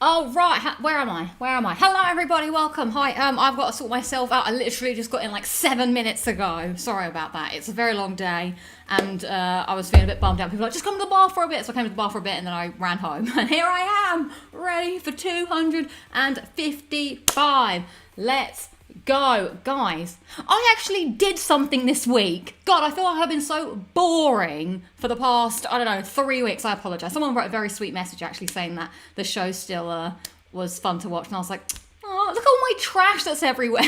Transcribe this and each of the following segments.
Oh right, where am I? Where am I? Hello everybody, welcome. Hi. I've got to sort myself out. I literally just got in like 7 minutes ago. Sorry about that. It's a very long day, and I was feeling a bit bummed out. People were like, just come to the bar for a bit. So I came to the bar for a bit, and then I ran home. And here I am, ready for 255. Let's go, guys. I actually did something this week. God, I feel like I've been so boring for the past, I don't know, 3 weeks. I apologise. Someone wrote a very sweet message actually saying that the show still was fun to watch. And I was like, oh, look at all my trash that's everywhere.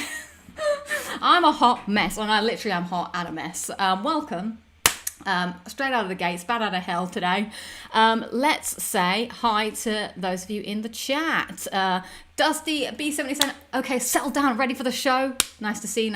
I'm a hot mess. And I literally am hot and a mess. Welcome. Straight out of the gates, bad out of hell today. Let's say hi to those of you in the chat. Dusty B77, okay, settle down, ready for the show. Nice to see you.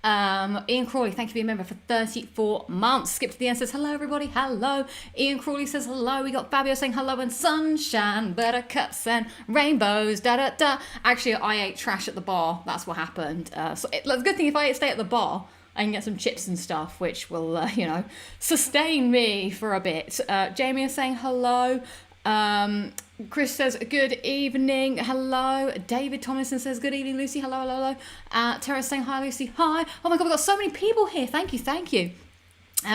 Ian Crawley, thank you for being a member for 34 months. Skip to the end says hello everybody, hello. Ian Crawley says hello. We got Fabio saying hello and sunshine, buttercups and rainbows, da da da. Actually, I ate trash at the bar. That's what happened. So it's a good thing if I stay at the bar. I can get some chips and stuff, which will, sustain me for a bit. Jamie is saying hello. Chris says, good evening. Hello. David Tomlinson says, good evening, Lucy. Hello, hello, hello. Tara's saying, hi, Lucy. Hi. Oh, my God, we've got so many people here. Thank you.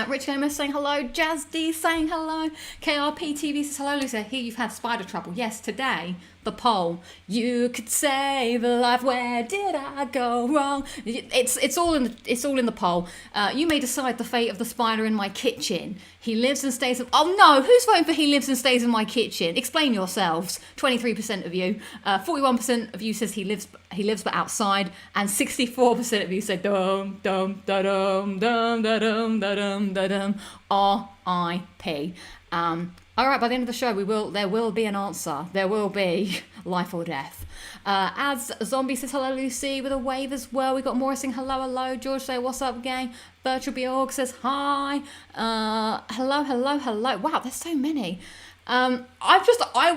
Rich Gamer saying hello. Jazz D saying hello. KRP TV says hello, Lucy. I hear you've had spider trouble. Yes, today, the poll. You could save a life. Where did I go wrong? It's all in the poll. You may decide the fate of the spider in my kitchen. He lives and stays in... Oh no, who's voting for he lives and stays in my kitchen? Explain yourselves. 23% of you. 41% of you says he lives but outside, and 64% of you say dum dum da dum dum da dum da dum da dum R.I.P. All right, by the end of the show, there will be an answer. There will be life or death. As Zombie says hello, Lucy, with a wave as well. We got Morris saying hello. George say what's up, gang. Virtual Bjorg says hi. Hello. Wow, there's so many. I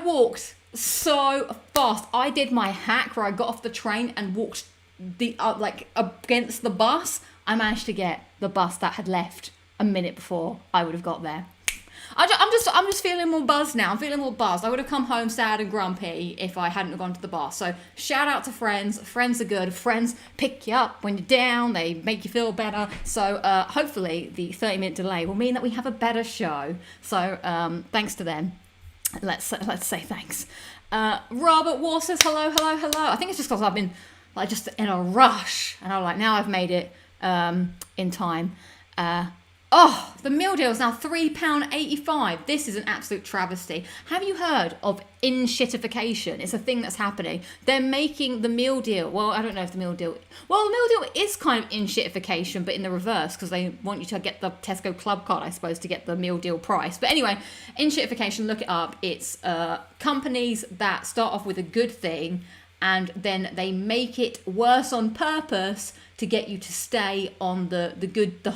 walked so fast. I did my hack where I got off the train and walked against the bus. I managed to get the bus that had left a minute before I would have got there. I'm just feeling more buzzed now. I'm feeling more buzzed. I would have come home sad and grumpy if I hadn't gone to the bar. So shout out to friends. Friends are good. Friends pick you up when you're down. They make you feel better. So hopefully the 30-minute delay will mean that we have a better show. So thanks to them. Let's say thanks. Robert War says hello. I think it's just because I've been just in a rush, and I'm like, now I've made it in time. The meal deal is now £3.85. This is an absolute travesty. Have you heard of in-shitification? It's a thing that's happening. They're making the meal deal. Well, I don't know if the meal deal is kind of in-shitification, but in the reverse, because they want you to get the Tesco Club card, I suppose, to get the meal deal price. But anyway, in-shitification, look it up. It's companies that start off with a good thing, and then they make it worse on purpose to get you to stay on the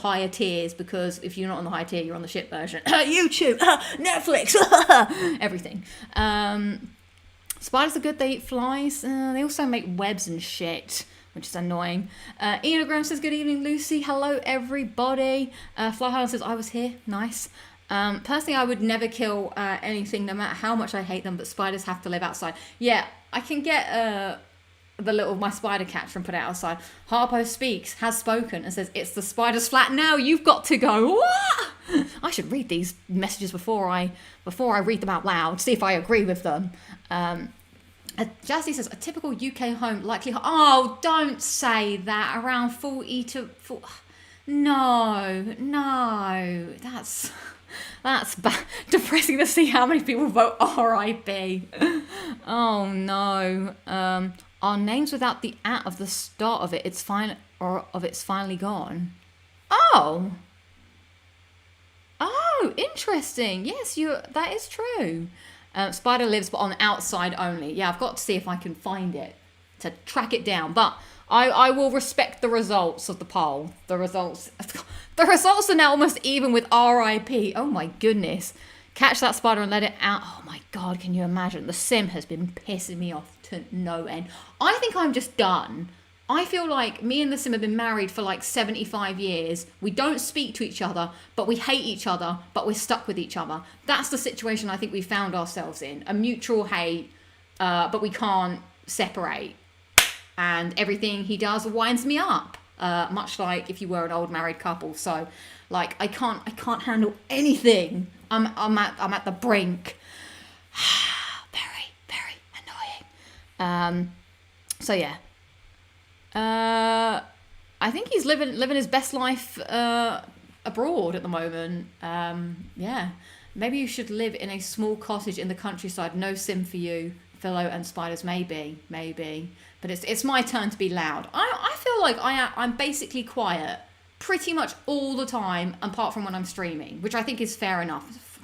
higher tiers, because if you're not on the high tier, you're on the shit version. YouTube, Netflix, everything. Spiders are good, they eat flies. They also make webs and shit, which is annoying. Enogram says, good evening, Lucy. Hello, everybody. Fly Highland says, I was here. Nice. Personally, I would never kill anything, no matter how much I hate them, but spiders have to live outside. Yeah, I can get my spider catcher and put it outside. Harpo has spoken and says, it's the spider's flat now, you've got to go. What? I should read these messages before I read them out loud, see if I agree with them. Jazzy says, a typical UK home likely... Oh, don't say that. Around 40 to... 40. No, that's depressing to see how many people vote RIP. Oh no. Our names without the at of the start of it, it's finally gone. Oh, interesting. Yes, that is true. Spider lives, but on outside only. Yeah, I've got to see if I can find it to track it down. But I will respect the results of the poll. The results are now almost even with RIP. Oh my goodness. Catch that spider and let it out. Oh my God, can you imagine? The sim has been pissing me off to no end. I think I'm just done. I feel like me and the sim have been married for like 75 years. We don't speak to each other, but we hate each other, but we're stuck with each other. That's the situation I think we found ourselves in. A mutual hate, but we can't separate. And everything he does winds me up, much like if you were an old married couple. So, like, I can't handle anything. I'm at the brink. Very, very annoying. So yeah. I think he's living his best life abroad at the moment. Yeah. Maybe you should live in a small cottage in the countryside. No sim for you, Philo and Spiders. Maybe. But it's my turn to be loud. I feel like I'm basically quiet pretty much all the time, apart from when I'm streaming, which I think is fair enough.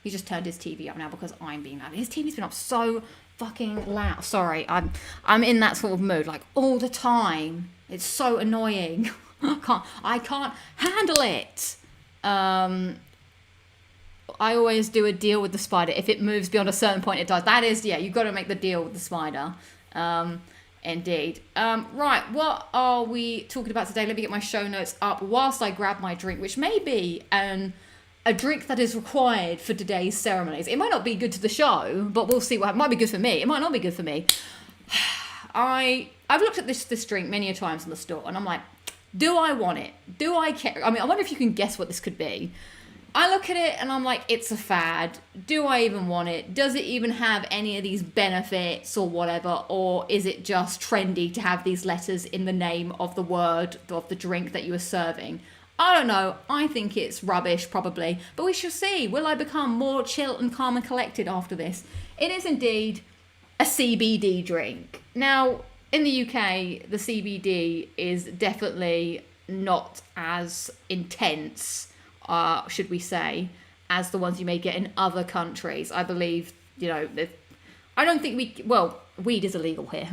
He just turned his TV up now because I'm being loud. His TV's been up so fucking loud. Sorry, I'm in that sort of mood, like all the time. It's so annoying. I can't handle it. I always do a deal with the spider. If it moves beyond a certain point, it dies. That is, yeah, you've got to make the deal with the spider. Indeed. Right, what are we talking about today? Let me get my show notes up whilst I grab my drink, which may be a drink that is required for today's ceremonies. It might not be good to the show, but we'll see what happens. It might be good for me. It might not be good for me. I've looked at this drink many a times in the store, and I'm like, do I want it? Do I care? I mean, I wonder if you can guess what this could be. I look at it and I'm like, it's a fad. Do I even want it? Does it even have any of these benefits or whatever? Or is it just trendy to have these letters in the name of the word of the drink that you are serving? I don't know. I think it's rubbish, probably. But we shall see. Will I become more chill and calm and collected after this? It is indeed a CBD drink. Now, in the UK, the CBD is definitely not as intense, should we say, as the ones you may get in other countries. I believe, I don't think weed is illegal here.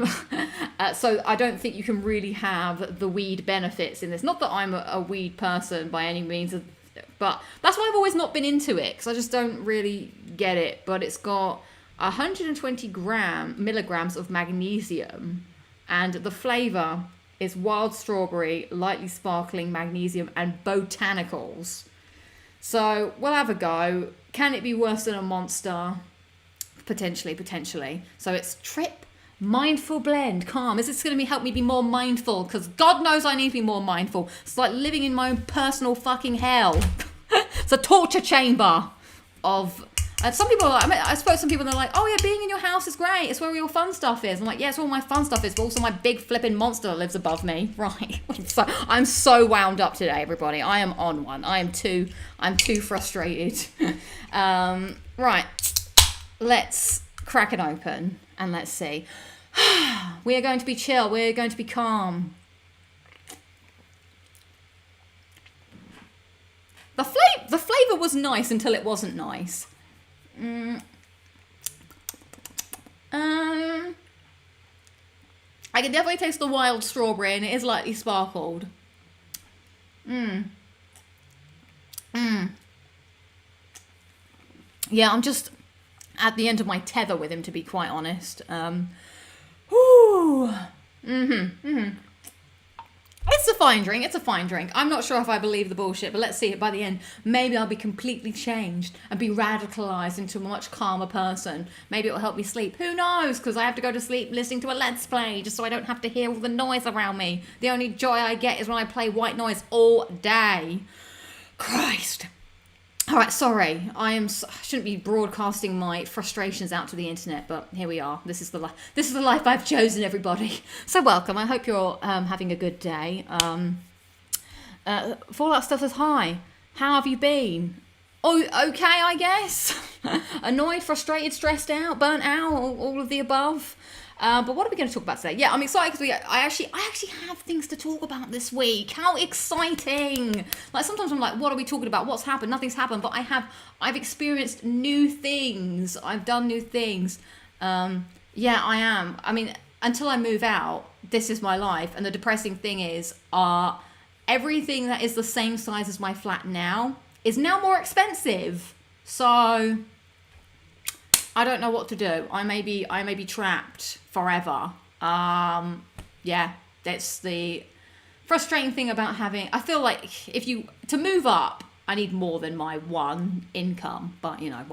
So I don't think you can really have the weed benefits in this. Not that I'm a weed person by any means, but that's why I've always not been into it, because I just don't really get it. But it's got 120 milligrams of magnesium, and the flavour is wild strawberry, lightly sparkling magnesium, and botanicals. So we'll have a go. Can it be worse than a Monster? Potentially. So it's Trip Mindful Blend Calm. Is this going to help me be more mindful? Because God knows I need to be more mindful. It's like living in my own personal fucking hell. It's a torture chamber of... some people are like, I suppose some people are like, oh yeah, being in your house is great. It's where all your fun stuff is. I'm like, yeah, it's where all my fun stuff is, but also my big flipping monster that lives above me. Right. So I'm so wound up today, everybody. I am on one. I'm too frustrated. Right. Let's crack it open and let's see. We are going to be chill. We're going to be calm. The flavor was nice until it wasn't nice. I can definitely taste the wild strawberry, and it is lightly sparkled. Yeah, I'm just at the end of my tether with him, to be quite honest. It's a fine drink. I'm not sure if I believe the bullshit, but let's see it by the end. Maybe I'll be completely changed and be radicalized into a much calmer person. Maybe it will help me sleep. Who knows? Because I have to go to sleep listening to a Let's Play just so I don't have to hear all the noise around me. The only joy I get is when I play white noise all day. Christ. All right, sorry. I shouldn't be broadcasting my frustrations out to the internet, but here we are. This is the life I've chosen, everybody. So welcome. I hope you're having a good day. Fallout Stuff is hi. How have you been? Oh, okay, I guess. Annoyed, frustrated, stressed out, burnt out, all of the above. But what are we going to talk about today? Yeah, I'm excited because I actually have things to talk about this week. How exciting! Like sometimes I'm like, what are we talking about? What's happened? Nothing's happened. But I've experienced new things. I've done new things. Yeah, I am. I mean, until I move out, this is my life. And the depressing thing is, everything that is the same size as my flat now is now more expensive. So I don't know what to do. I may be trapped forever. Yeah, that's the frustrating thing about having. I feel like to move up, I need more than my one income, but you know,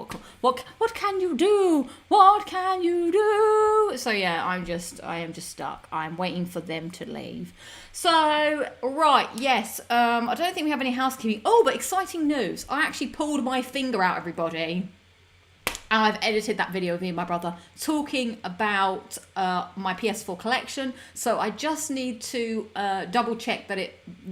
what can you do? What can you do? So yeah, I am just stuck. I'm waiting for them to leave. So, right, yes, I don't think we have any housekeeping. Oh, but exciting news. I actually pulled my finger out, everybody. And I've edited that video with me and my brother talking about my PS4 collection. So I just need to double check that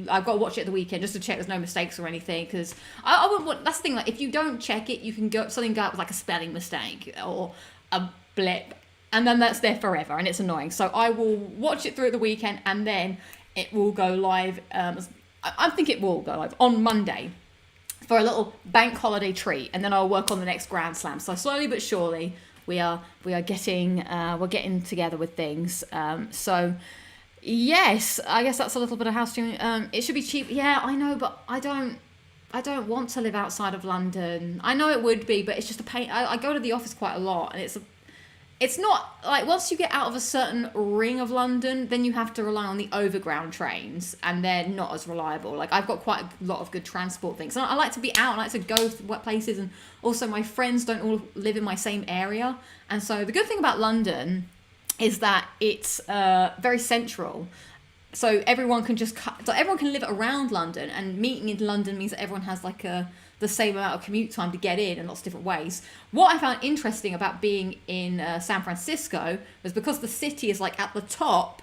I've got to watch it at the weekend just to check there's no mistakes or anything. Because I wouldn't want, that's the thing, like if you don't check it, you can go, something go out with like a spelling mistake or a blip. And then that's there forever and it's annoying. So I will watch it through at the weekend and then it will go live. I think it will go live on Monday for a little bank holiday treat, and then I'll work on the next Grand Slam. So slowly but surely, we are getting together with things. So yes, I guess that's a little bit of housekeeping. It should be cheap. Yeah, I know, but I don't want to live outside of London. I know it would be, but it's just a pain. I go to the office quite a lot, and it's not like once you get out of a certain ring of London, then you have to rely on the overground trains and they're not as reliable. Like I've got quite a lot of good transport things. And I like to be out, I like to go to places, and also my friends don't all live in my same area. And so the good thing about London is that it's very central. So everyone can everyone can live around London, and meeting in London means that everyone has like the same amount of commute time to get in lots of different ways. What I found interesting about being in San Francisco was because the city is like at the top,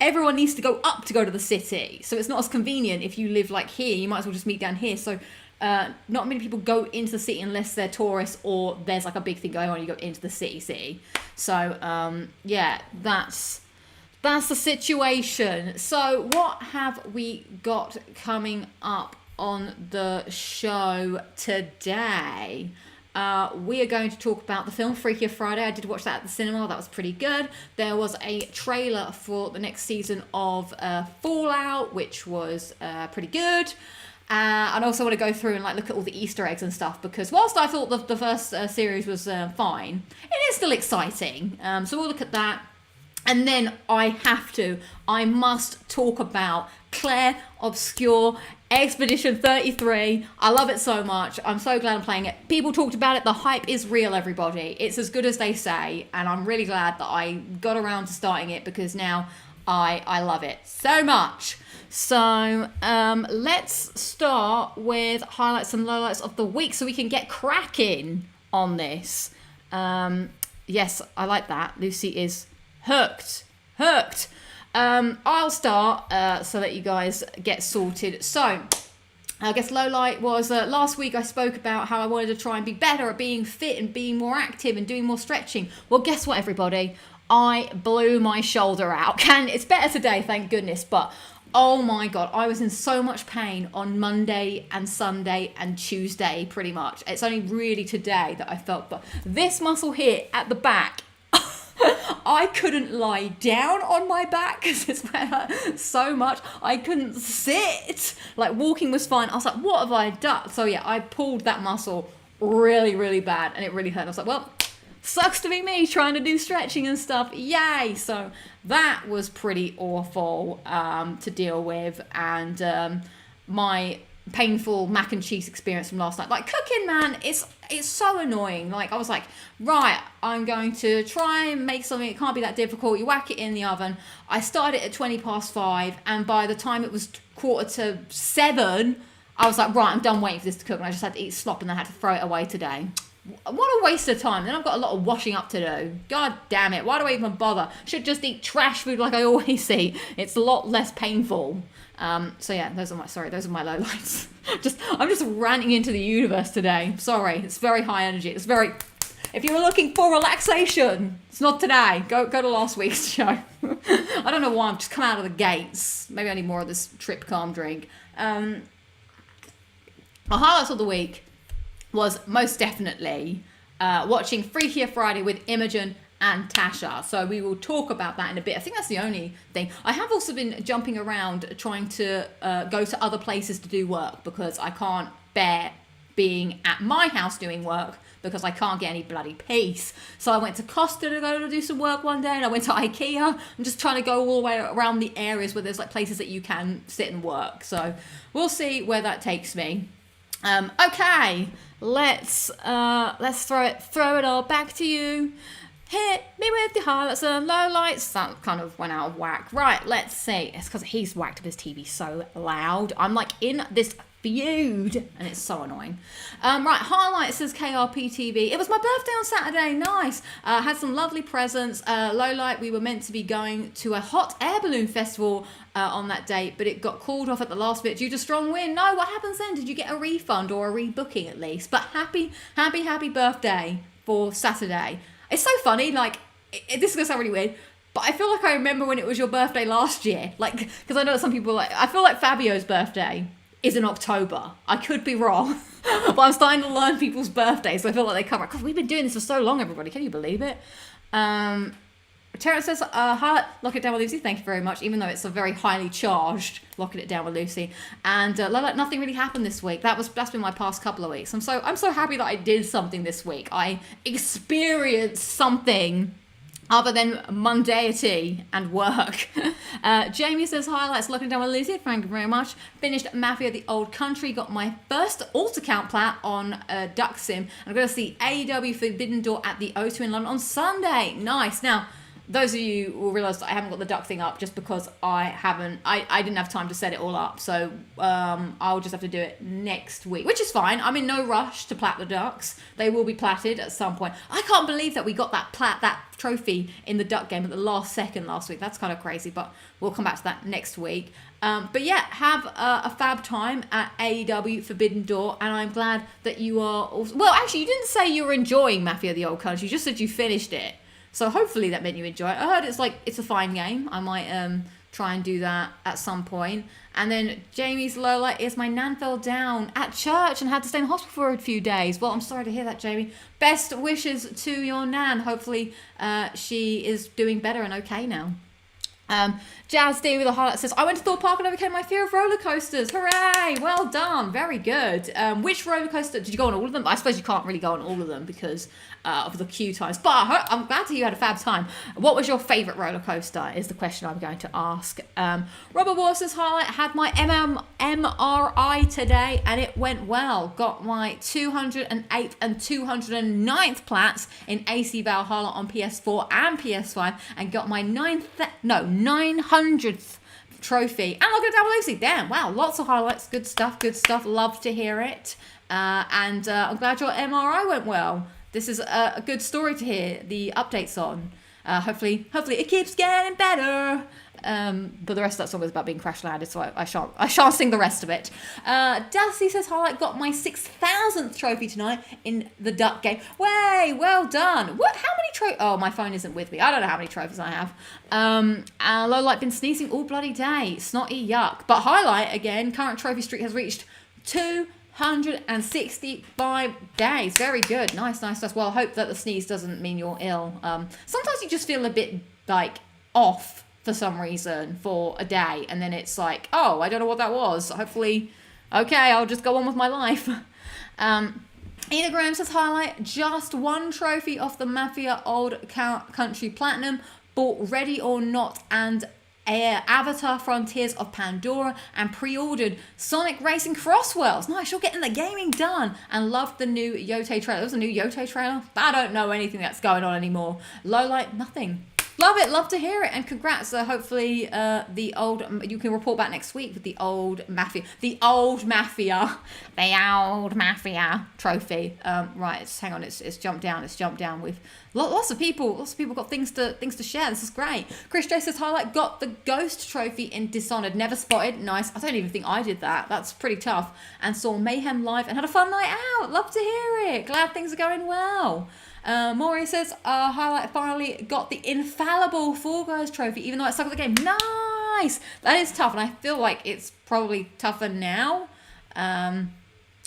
everyone needs to go up to go to the city. So it's not as convenient if you live like here, you might as well just meet down here. So not many people go into the city unless they're tourists or there's like a big thing going on, you go into the city. So yeah, that's the situation. So what have we got coming up on the show today? We are going to talk about the film Freakier Friday. I did watch that at the cinema. That was pretty good. There was a trailer for the next season of Fallout, which was pretty good. And also want to go through and like look at all the Easter eggs and stuff, because whilst I thought the first series was fine, it is still exciting. So we'll look at that. And then I must talk about Claire Obscure Expedition 33. I love it so much. I'm so glad I'm playing it. People talked about it. The hype is real, everybody. It's as good as they say. And I'm really glad that I got around to starting it, because now I love it so much. So let's start with highlights and lowlights of the week so we can get cracking on this. Yes, I like that. Lucy is hooked. I'll start so that you guys get sorted. So I guess lowlight was last week I spoke about how I wanted to try and be better at being fit and being more active and doing more stretching. Well, guess what, everybody? I blew my shoulder out. It's better today, thank goodness, but oh my God, I was in so much pain on Monday and Sunday and Tuesday, pretty much. It's only really today that I felt, but this muscle here at the back, I couldn't lie down on my back because it's hurt so much. I couldn't sit. Like walking was fine. I was like, what have I done? So yeah, I pulled that muscle really, really bad and it really hurt. And I was like, well, sucks to be me trying to do stretching and stuff. Yay. So that was pretty awful to deal with. And my painful mac and cheese experience from last night. Like cooking, man, it's so annoying. Like I was like, right, I'm going to try and make something. It can't be that difficult. You whack it in the oven. I started at 5:20, and by the time it was 6:45, I was like, right, I'm done waiting for this to cook, and I just had to eat slop, and I had to throw it away today. What a waste of time. Then I've got a lot of washing up to do. God damn it, why do I even bother? Should just eat trash food like I always eat. It's a lot less painful. So yeah, those are my lowlights. I'm just ranting into the universe today. Sorry, it's very high energy. If you were looking for relaxation, it's not today. Go to last week's show. I don't know why I've just come out of the gates. Maybe I need more of this Trip Calm drink. My highlights of the week was most definitely watching Freakier Friday with Imogen and Tasha. So we will talk about that in a bit. I think that's the only thing. I have also been jumping around trying to go to other places to do work because I can't bear being at my house doing work because I can't get any bloody peace. So I went to Costa to go to do some work one day, and I went to IKEA. I'm just trying to go all the way around the areas where there's like places that you can sit and work. So we'll see where that takes me. Okay, let's throw it all back to you. Hit me with the highlights and lowlights. That kind of went out of whack. Right, let's see. It's because he's whacked up his TV so loud. I'm like in this feud, and it's so annoying. Right, highlights says KRP-TV. It was my birthday on Saturday. Nice. Had some lovely presents. Low light, we were meant to be going to a hot air balloon festival on that date, but it got called off at the last bit due to strong wind. No, what happens then? Did you get a refund or a rebooking at least? But happy birthday for Saturday. It's so funny, like, this is going to sound really weird, but I feel like I remember when it was your birthday last year. Like, because I know some people, like, I feel like Fabio's birthday is in October. I could be wrong, but I'm starting to learn people's birthdays, so I feel like they come right. Because we've been doing this for so long, everybody. Can you believe it? Terrence says, highlight Lock It Down with Lucy. Thank you very much, even though it's a very highly charged Locking It Down with Lucy. And nothing really happened this week. That's been my past couple of weeks. I'm so happy that I did something this week. I experienced something other than mundanity and work. Jamie says, highlights Locking It Down with Lucy. Thank you very much. Finished Mafia the Old Country. Got my first alt account plat on Duck Sim. I'm going to see AEW Forbidden Door at the O2 in London on Sunday. Nice. Now, those of you will realise that I haven't got the duck thing up just because I didn't have time to set it all up. So I'll just have to do it next week, which is fine. I'm in no rush to plat the ducks. They will be platted at some point. I can't believe that we got that trophy in the duck game at the last second last week. That's kind of crazy, but we'll come back to that next week. But yeah, have a fab time at AEW Forbidden Door, and I'm glad that you are also... Well, actually, you didn't say you were enjoying Mafia the Old Country. You just said you finished it. So hopefully that meant you enjoy it. I heard it's a fine game. I might try and do that at some point. And then Jamie's lowlight is my nan fell down at church and had to stay in hospital for a few days. Well, I'm sorry to hear that, Jamie. Best wishes to your nan. Hopefully she is doing better and okay now. Jazz D with a highlight says, I went to Thorpe Park and overcame my fear of roller coasters. Hooray! Well done. Very good. Which roller coaster? Did you go on all of them? I suppose you can't really go on all of them because of the queue times. But I'm glad to hear you had a fab time. What was your favourite roller coaster is the question I'm going to ask. Robert Wars's highlight had my MRI today and it went well. Got my 208th and 209th plats in AC Valhalla on PS4 and PS5 and got my 900th trophy. And look at that, Lucy. Damn, wow, lots of highlights. Good stuff, good stuff. Love to hear it. And I'm glad your MRI went well. This is a good story to hear the updates on. Hopefully it keeps getting better. But the rest of that song was about being crash landed, so I shan't sing the rest of it. Dusty says, highlight got my 6,000th trophy tonight in the duck game. Way, well done. What? How many trophies? Oh, my phone isn't with me. I don't know how many trophies I have. Lowlight been sneezing all bloody day. Snotty yuck. But highlight again, current trophy streak has reached 265 days. Very good. Nice. Well, I hope that the sneeze doesn't mean you're ill. Sometimes you just feel a bit like off for some reason for a day, and then it's like, oh, I don't know what that was. Hopefully, okay, I'll just go on with my life. Ina Graham says, highlight just one trophy off the Mafia Old Country Platinum, bought Ready or Not and Avatar Frontiers of Pandora, and pre-ordered Sonic Racing Crossworlds. Nice, you're getting the gaming done. And loved the new Yote trailer. There was a new Yote trailer. I don't know anything that's going on anymore. Lowlight, nothing. Love it, love to hear it, and congrats. Hopefully you can report back next week with the old Mafia trophy. Right, hang on, it's jumped down with lots of people got things to share. This is great. Chris J says, highlight got the Ghost trophy in Dishonored, never spotted. Nice. I don't even think I did that. That's pretty tough. And saw Mayhem live and had a fun night out. Love to hear it. Glad things are going well. Maury says, highlight finally got the infallible Fall Guys trophy, even though it sucked at the game. Nice! That is tough, and I feel like it's probably tougher now.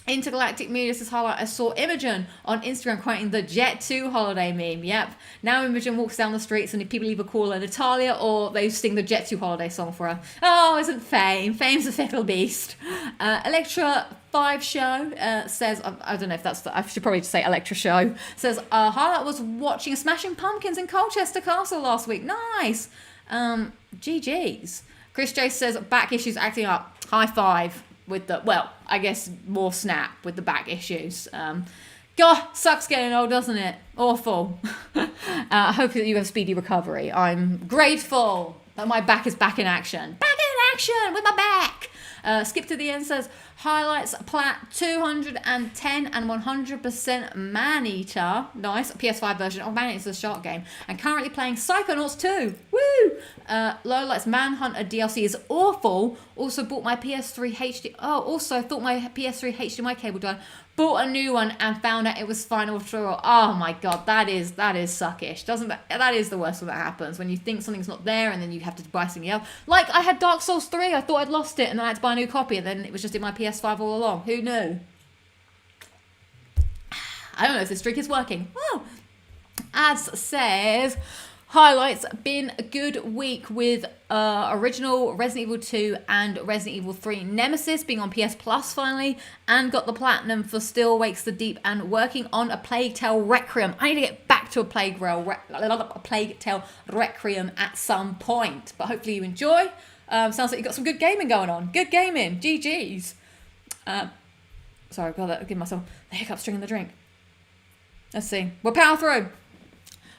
Intergalactic Media says, highlight, I saw Imogen on Instagram quoting the Jet 2 holiday meme. Yep. Now Imogen walks down the streets and people either call her Natalia or they sing the Jet 2 holiday song for her. Oh, isn't Fame? Fame's a fickle beast. Electra PS5 show says, I don't know if that's I should probably just say Electra show, says, highlight was watching Smashing Pumpkins in Colchester Castle last week. Nice. GG's. Chris J says, back issues acting up. High five with the, well, I guess more snap with the back issues. God, sucks getting old, doesn't it? Awful. I hope that you have speedy recovery. I'm grateful that my back is back in action. Back in action with my back. Skip to the end says, highlights Plat 210 and 100% Maneater. Nice. PS5 version. Oh, Maneater's the shark game. And currently playing Psychonauts 2. Woo! Lowlights Manhunter DLC is awful. Also bought my PS3 HD. Oh, also thought my PS3 HDMI cable died. Bought a new one and found out it was fine after all. Oh my god, that is suckish. That is the worst when that happens, when you think something's not there and then you have to buy something else. Like I had Dark Souls 3, I thought I'd lost it and then I had to buy a new copy and then it was just in my PS5 all along. Who knew? I don't know if this trick is working. Well, Ads says, highlights, been a good week with original Resident Evil 2 and Resident Evil 3 Nemesis being on PS Plus finally, and got the platinum for Still Wakes the Deep and working on a Plague Tale Requiem. I need to get back to a Plague Tale Requiem at some point, but hopefully you enjoy. Sounds like you've got some good gaming going on. Good gaming. GG's. Sorry, I've got to give myself the hiccups during the drink. Let's see. We'll power through.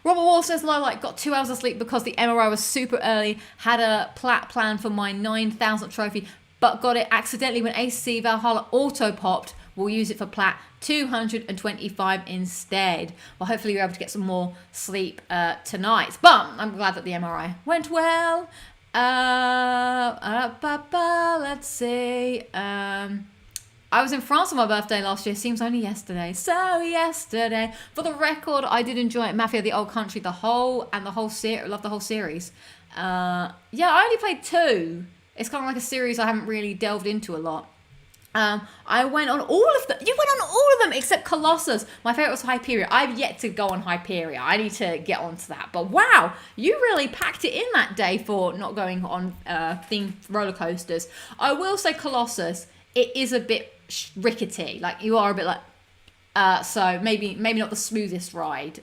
Robert Wall says, Lowlight, got 2 hours of sleep because the MRI was super early, had a plat plan for my 9,000th trophy, but got it accidentally when AC Valhalla auto-popped. We'll use it for plat 225 instead. Well, hopefully you're able to get some more sleep tonight. But I'm glad that the MRI went well. Let's see. I was in France on my birthday last year. Seems only yesterday. So yesterday. For the record, I did enjoy it. Mafia: The Old Country, the whole series. Love the whole series. Yeah, I only played 2. It's kind of like a series I haven't really delved into a lot. I went on all of them. You went on all of them except Colossus. My favorite was Hyperia. I've yet to go on Hyperia. I need to get onto that. But wow, you really packed it in that day for not going on themed roller coasters. I will say Colossus, it is a bit rickety. Like you are a bit like, so maybe not the smoothest ride,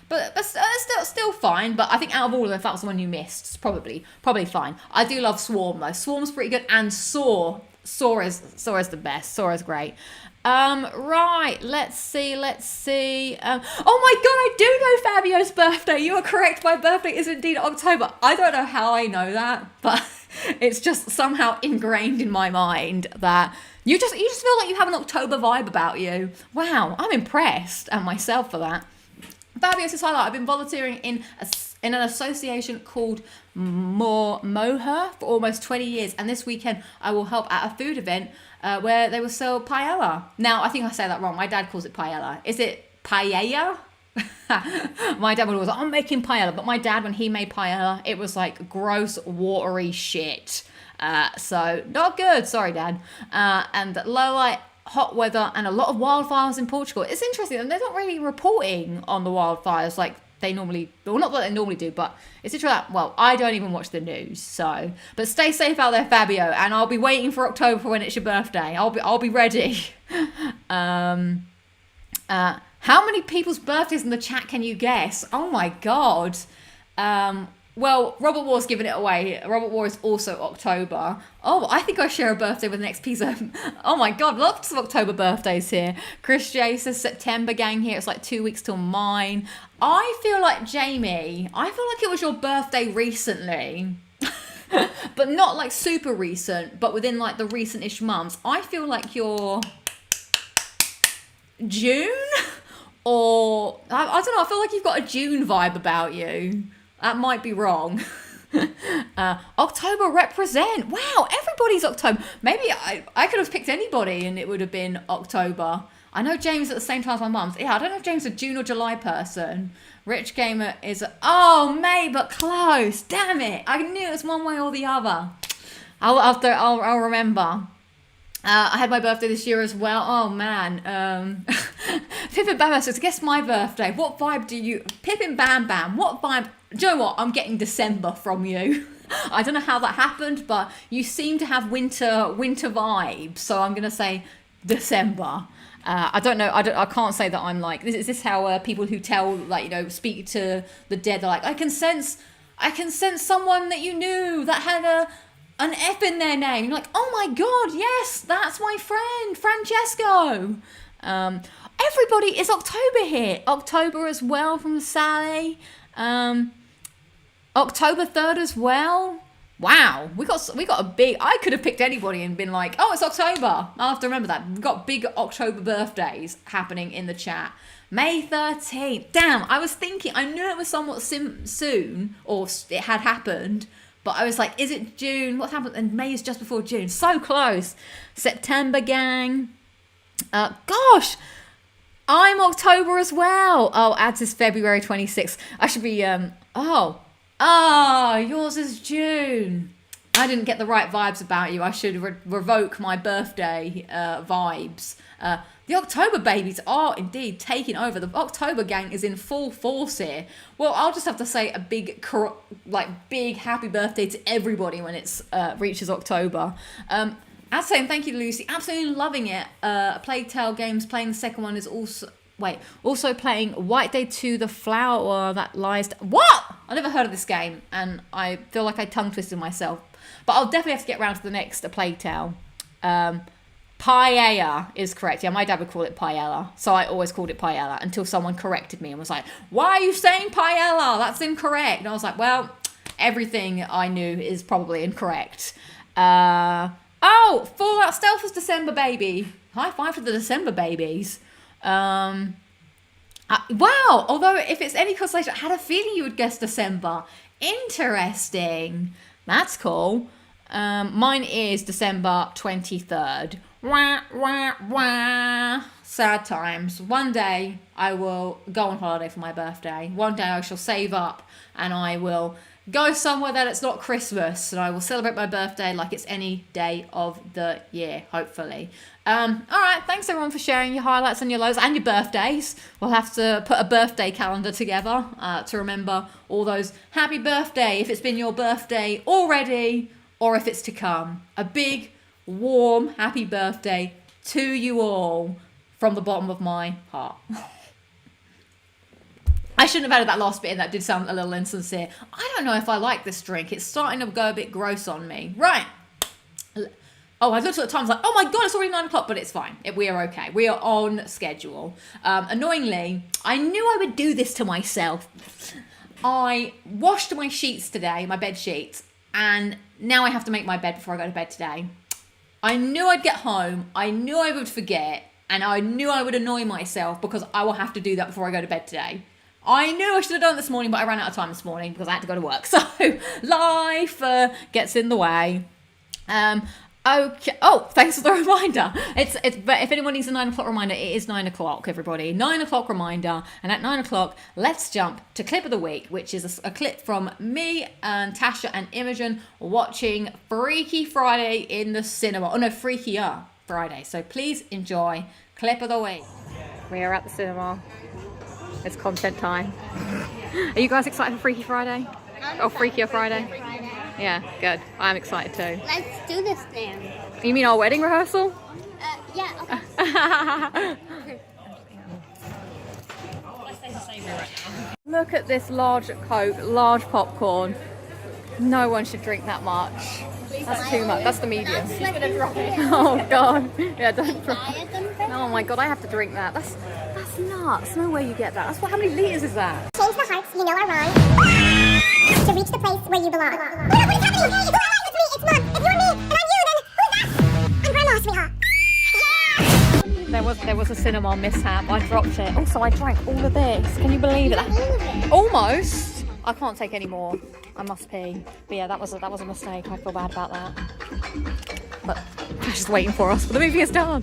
but still fine. But I think out of all of them, if that was the one you missed, it's probably fine. I do love Swarm though. Swarm's pretty good, and Saw is the best. Saw is great. Right, let's see. Oh my god, I do know Fabio's birthday. You are correct. My birthday is indeed October. I don't know how I know that, but it's just somehow ingrained in my mind that you just feel like you have an October vibe about you. Wow, I'm impressed at myself for that. Fabio says, highlight, I've been volunteering in an association called Moher for almost 20 years, and this weekend I will help at a food event where they will sell paella. Now, I think I say that wrong. My dad calls it paella. Is it paella? My dad would always, I'm making paella, but my dad, when he made paella, it was like gross, watery shit. So not good. Sorry, Dad. And low light, hot weather, and a lot of wildfires in Portugal. It's interesting, and they're not really reporting on the wildfires like they normally, well, not that they normally do, but it's interesting that, well, I don't even watch the news, so, but stay safe out there, Fabio, and I'll be waiting for October for when it's your birthday. I'll be ready. How many people's birthdays in the chat can you guess? Oh my god. Well, Robert War's giving it away. Robert War is also October. Oh, I think I share a birthday with the next piece of... Oh my god, lots of October birthdays here. Chris J says September gang here. It's like 2 weeks till mine. I feel like, Jamie, I feel like it was your birthday recently. But not like super recent, but within like the recent-ish months. I feel like you're... June? Or... I don't know, I feel like you've got a June vibe about you. That might be wrong. October represent. Wow, everybody's October. Maybe I could have picked anybody and it would have been October. I know James at the same time as my mum's. Yeah, I don't know if James is a June or July person. Rich Gamer is... Oh, May, but close. Damn it. I knew it was one way or the other. I'll remember. I had my birthday this year as well. Oh, man. Pippin Bam Bam says, guess my birthday. What vibe do you... Pippin Bam Bam, what vibe... Do you know what? I'm getting December from you. I don't know how that happened, but you seem to have winter vibes. So I'm going to say December. I don't know. I can't say that I'm like this. Is this how people who tell, like, speak to the dead? They're like, I can sense someone that you knew that had an F in their name. You're like, oh my god, yes, that's my friend Francesco. Everybody, it's October here. October as well from Sally. October 3rd as well. Wow, we got a big. I could have picked anybody and been like, oh, it's October. I'll have to remember that. We've got big October birthdays happening in the chat. May 13th. Damn, I was thinking. I knew it was somewhat soon, or it had happened, but I was like, is it June? What's happened? And May is just before June. So close. September, gang. Gosh. I'm October as well. Oh, ads is February 26th. I should be, yours is June. I didn't get the right vibes about you. I should revoke my birthday vibes. The October babies are indeed taking over. The October gang is in full force here. Well, I'll just have to say a big happy birthday to everybody when it's reaches October. As saying thank you to Lucy, absolutely loving it. Plague Tale Games playing the second one is also playing White Day 2, The Flower That Lies. What? I never heard of this game, and I feel like I tongue twisted myself. But I'll definitely have to get around to the next Plague Tale. Paella is correct. Yeah, my dad would call it paella, so I always called it paella until someone corrected me and was like, "Why are you saying paella? That's incorrect." And I was like, "Well, everything I knew is probably incorrect." Fallout Stealth was December, baby. High five to the December babies. Wow. Although if it's any consolation, I had a feeling you would guess December. Interesting. That's cool. Mine is December 23rd. Wah, wah, wah. Sad times. One day I will go on holiday for my birthday. One day I shall save up and I will go somewhere that it's not Christmas, and I will celebrate my birthday like it's any day of the year, hopefully. All right, thanks everyone for sharing your highlights and your lows and your birthdays. We'll have to put a birthday calendar together to remember all those happy birthday, if it's been your birthday already or if it's to come. A big, warm, happy birthday to you all from the bottom of my heart. I shouldn't have added that last bit in. That did sound a little insincere. I don't know if I like this drink. It's starting to go a bit gross on me. Right. Oh, I looked at the time. I was like, oh my God, it's already 9 o'clock, but it's fine. We are okay. We are on schedule. Annoyingly, I knew I would do this to myself. I washed my sheets today, my bed sheets, and now I have to make my bed before I go to bed today. I knew I'd get home. I knew I would forget, and I knew I would annoy myself because I will have to do that before I go to bed today. I knew I should have done it this morning, but I ran out of time this morning because I had to go to work. So life gets in the way. Okay. Oh, thanks for the reminder. But if anyone needs a 9 o'clock reminder, it is 9 o'clock, everybody. 9 o'clock reminder. And at 9 o'clock, let's jump to clip of the week, which is a clip from me and Tasha and Imogen watching Freaky Friday in the cinema. Oh no, Freakier Friday. So please enjoy clip of the week. We are at the cinema. It's content time. Are you guys excited for Freaky Friday? Or Freakier Friday? Yeah, good. I'm excited too. Let's do this then. You mean our wedding rehearsal? Yeah, okay. Look at this large Coke, large popcorn. No one should drink that much. That's too much. That's the medium. Oh God. Yeah, don't. Oh my God, I have to drink that. That's nuts. No way you get that. How many liters is that? Change the hearts you know are wrong to reach the place where you belong. Oh, look, what is happening? Who am I? It's me. It's Mom. If you're me and I'm you, then who's that? I'm Grandma, sweetheart. There was a cinema mishap. I dropped it. Also, I drank all of this. Can you believe it? Almost. I can't take any more. I must pee. But yeah, that was a mistake. I feel bad about that. But I'm just waiting for us. But the movie is done.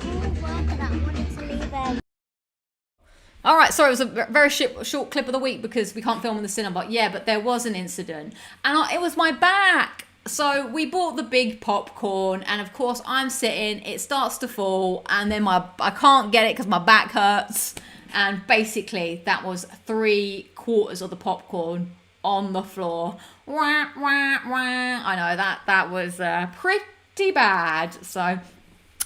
All right, sorry, it was a very short clip of the week because we can't film in the cinema. But there was an incident, and it was my back. So we bought the big popcorn, and of course I'm sitting. It starts to fall, and then I can't get it because my back hurts. And basically, that was 3/4 of the popcorn on the floor. Wah, wah, wah. I know that was pretty bad. So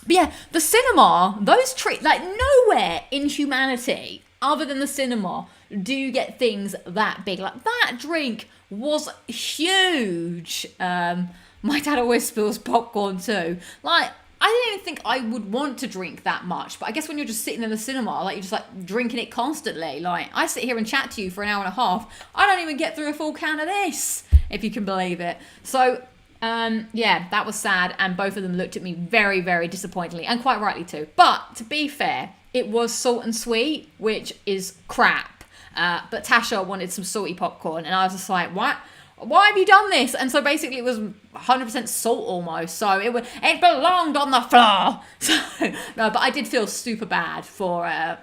But yeah, the cinema, those treat, like nowhere in humanity other than the cinema do you get things that big. Like that drink was huge. My dad always spills popcorn too. Like, I didn't even think I would want to drink that much, but I guess when you're just sitting in the cinema, like you're just like drinking it constantly. Like I sit here and chat to you for an hour and a half. I don't even get through a full can of this, if you can believe it. So yeah, that was sad, and both of them looked at me very, very disappointingly, and quite rightly too. But to be fair, it was salt and sweet, which is crap. But Tasha wanted some salty popcorn, and I was just like, what? Why have you done this? And so basically it was 100% salt almost. So it belonged on the floor. So, no, but I did feel super bad for, I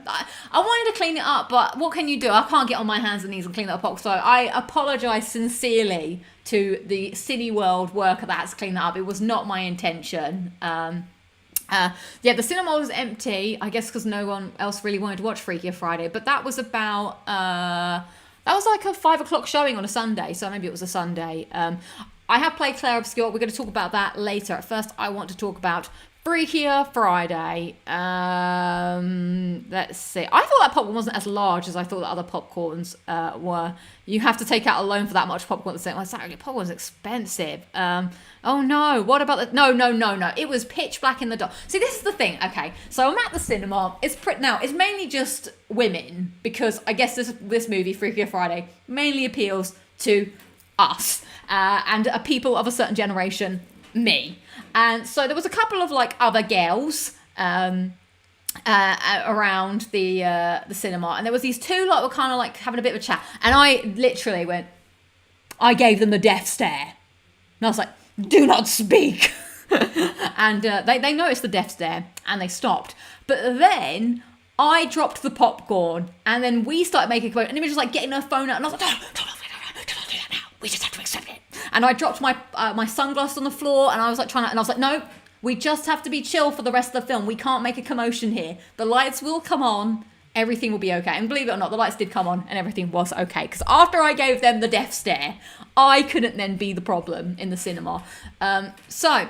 wanted to clean it up, but what can you do? I can't get on my hands and knees and clean that up. So I apologise sincerely to the Cineworld worker that has to clean that up. It was not my intention. Yeah, the cinema was empty, I guess because no one else really wanted to watch Freakier Friday. But that was about... that was like a 5 o'clock showing on a Sunday, so maybe it was a Sunday. I have played Claire Obscure. We're going to talk about that later. At first, I want to talk about Freakier Friday. Let's see. I thought that popcorn wasn't as large as I thought the other popcorns were. You have to take out a loan for that much popcorn at the same time. Like, popcorn's expensive. Oh no, what about the... No. It was pitch black in the dark. See, this is the thing. Okay, so I'm at the cinema. It's mainly just women, because I guess this movie, Freakier Friday, mainly appeals to us and people of a certain generation, me. And so there was a couple of like other girls around the cinema, and there was these two like were kind of like having a bit of a chat, and I literally I gave them the death stare, and I was like, do not speak. And they noticed the death stare and they stopped, but then I dropped the popcorn, and then we started making a quote, and it was just like getting her phone out, and I was like, no, do not do that now. We just have to accept it. And I dropped my sunglasses on the floor, and I was like and I was like, no, we just have to be chill for the rest of the film. We can't make a commotion here. The lights will come on. Everything will be okay. And believe it or not, the lights did come on and everything was okay. Because after I gave them the death stare, I couldn't then be the problem in the cinema. So,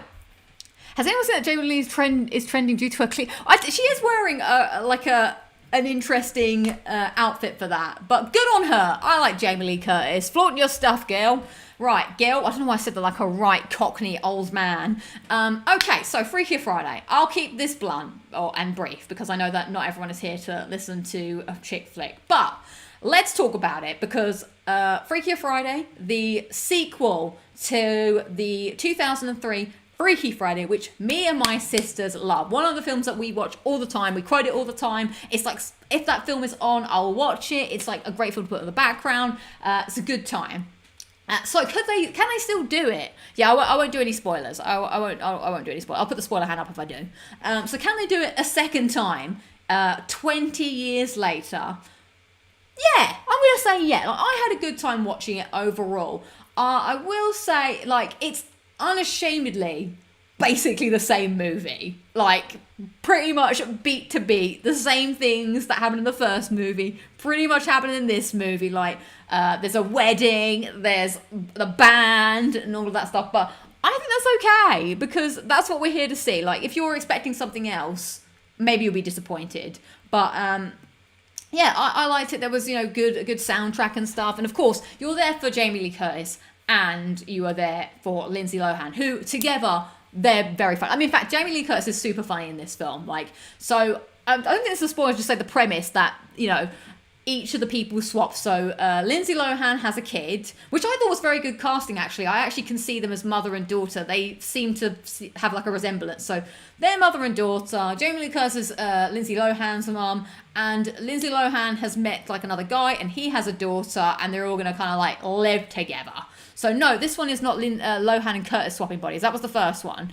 has anyone seen that Jamie Lee is trending due to her clean... She is wearing an interesting outfit for that. But good on her. I like Jamie Lee Curtis. Flaunt your stuff, girl. Right, girl. I don't know why I said that like a right cockney old man. Okay, so Freakier Friday. I'll keep this blunt and brief, because I know that not everyone is here to listen to a chick flick. But let's talk about it, because Freakier Friday, the sequel to the 2003 Freaky Friday, which me and my sisters love. One of the films that we watch all the time. We quote it all the time. It's like, if that film is on, I'll watch it. It's like a great film to put in the background. It's a good time. So can they still do it? Yeah, I won't do any spoilers. I won't do any spoilers. I'll put the spoiler hand up if I do. So can they do it a second time, 20 years later? Yeah, I'm going to say yeah. Like, I had a good time watching it overall. I will say, like, it's unashamedly basically the same movie. Like, pretty much beat to beat. The same things that happened in the first movie pretty much happen in this movie. Like, there's a wedding, there's the band and all of that stuff. But I think that's okay, because that's what we're here to see. Like, if you're expecting something else, maybe you'll be disappointed. But yeah, I liked it. There was, a good soundtrack and stuff. And of course, you're there for Jamie Lee Curtis and you are there for Lindsay Lohan, who together, they're very funny. I mean, in fact, Jamie Lee Curtis is super funny in this film. Like, so I don't think it's a spoiler, just say the premise that, each of the people swap. So Lindsay Lohan has a kid, which I thought was very good casting, actually. I actually can see them as mother and daughter. They seem to have like a resemblance. So they're mother and daughter. Jamie Lee Curtis is Lindsay Lohan's mom, and Lindsay Lohan has met like another guy, and he has a daughter, and they're all going to kind of like live together. So no, this one is not Lohan and Curtis swapping bodies. That was the first one.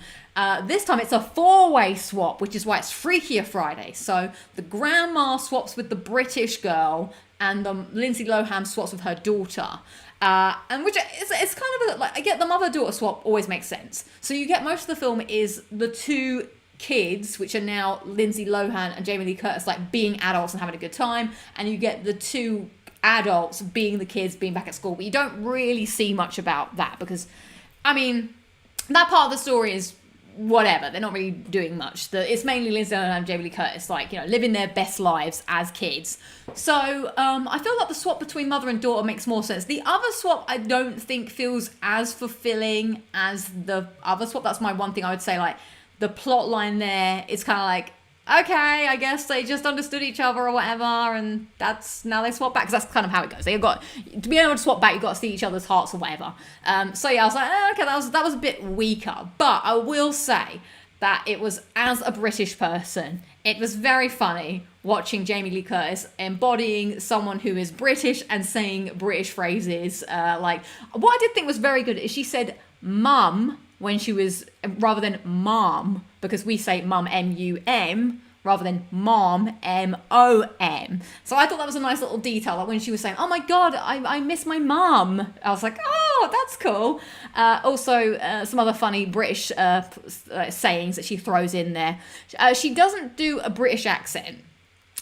This time it's a 4-way swap, which is why it's Freakier Friday. So the grandma swaps with the British girl, and Lindsay Lohan swaps with her daughter. And which it's kind of like, I get the mother-daughter swap always makes sense. So you get most of the film is the two kids, which are now Lindsay Lohan and Jamie Lee Curtis, like being adults and having a good time, and you get the two adults being the kids, being back at school. But you don't really see much about that, because I mean, that part of the story is whatever. They're not really doing much. It's mainly Lindsay Lohan and Jamie Lee Curtis, like, you know, living their best lives as kids. So I feel like the swap between mother and daughter makes more sense. The other swap I don't think feels as fulfilling as the other swap. That's my one thing I would say. Like, the plot line there is kind of like, okay, I guess they just understood each other or whatever, and now they swap back, because that's kind of how it goes. They've got to be able to swap back. You've got to see each other's hearts or whatever. So yeah, I was like, okay, that was a bit weaker. But I will say that it was, as a British person, it was very funny watching Jamie Lee Curtis embodying someone who is British and saying British phrases. Like, what I did think was very good is she said mum when she was, rather than mom, because we say mum, M-U-M, rather than mom, M-O-M. So I thought that was a nice little detail, like when she was saying, oh my God, I miss my mum. I was like, oh, that's cool. Also, some other funny British sayings that she throws in there. She doesn't do a British accent,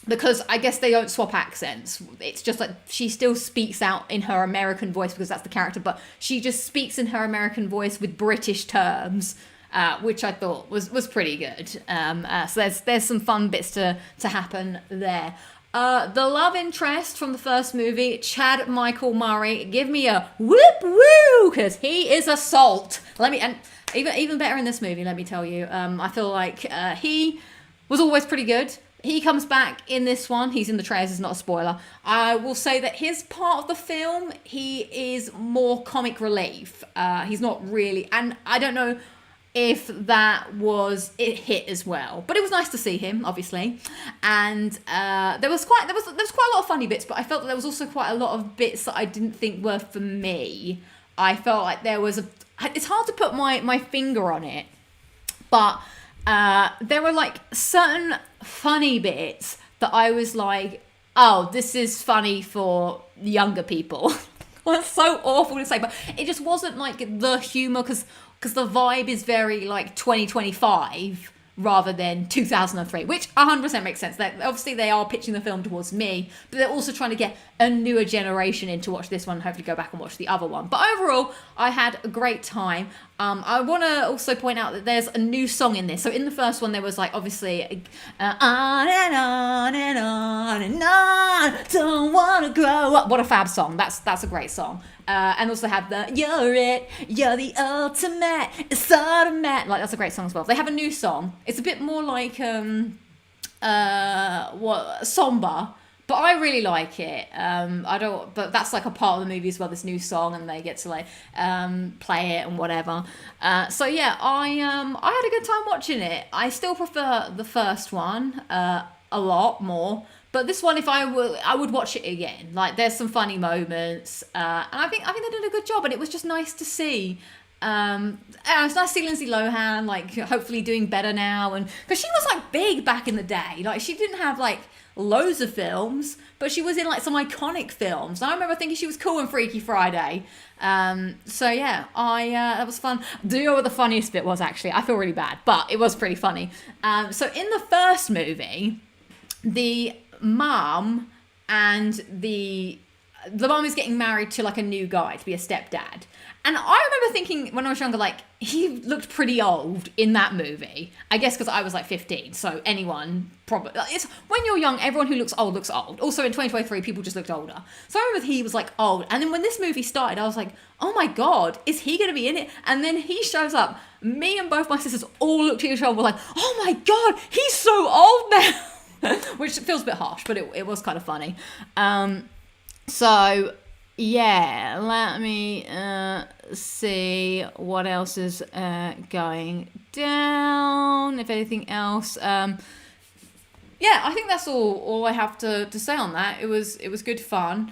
because I guess they don't swap accents. It's just like she still speaks out in her American voice because that's the character, but she just speaks in her American voice with British terms, which I thought was pretty good. So there's some fun bits to happen there. The love interest from the first movie, Chad Michael Murray, give me a whoop woo, because he is a salt. And even better in this movie, let me tell you. I feel like he was always pretty good. He comes back in this one. He's in the trailers, it's not a spoiler. I will say that his part of the film, he is more comic relief. He's not really, and I don't know if it hit as well. But it was nice to see him, obviously. And there was quite a lot of funny bits, but I felt that there was also quite a lot of bits that I didn't think were for me. I felt like there was it's hard to put my finger on it, but there were like certain funny bits that I was like, oh, this is funny for younger people. Well, it's so awful to say, but it just wasn't like the humor, because the vibe is very like 2025 rather than 2003, which 100% makes sense. That obviously they are pitching the film towards me, but they're also trying to get a newer generation in to watch this one and hopefully go back and watch the other one. But overall, I had a great time. I want to also point out that there's a new song in this. So in the first one, there was like obviously on and on and on and on, don't want to grow up. What a fab song. That's a great song. And also have the you're the ultimate, it's automatic. Like, that's a great song as well. They have a new song. It's a bit more like somber, but I really like it. But that's like a part of the movie as well, this new song, and they get to like play it and whatever. So yeah, I had a good time watching it. I still prefer the first one a lot more. But this one, I would watch it again. Like, there's some funny moments, and I think they did a good job. And it was just nice to see. And it's nice to see Lindsay Lohan, like, hopefully doing better now, and because she was like big back in the day. Like, she didn't have like loads of films, but she was in like some iconic films. And I remember thinking she was cool in Freaky Friday. So yeah, that was fun. Do you know what the funniest bit was? Actually, I feel really bad, but it was pretty funny. So in the first movie, the mum and the mum is getting married to like a new guy to be a stepdad, and I remember thinking when I was younger, like, he looked pretty old in that movie. I guess because I was like 15, so anyone probably, it's when you're young, everyone who looks old looks old. Also in 2023, people just looked older, so I remember he was like old. And then when this movie started, I was like, oh my God, is he gonna be in it? And then he shows up. Me and both my sisters all looked at each other and were like, oh my God, he's so old now. Which feels a bit harsh, but it was kind of funny. So yeah, let me see what else is going down, if anything else. Yeah, I think that's all I have to say on that. It was good fun.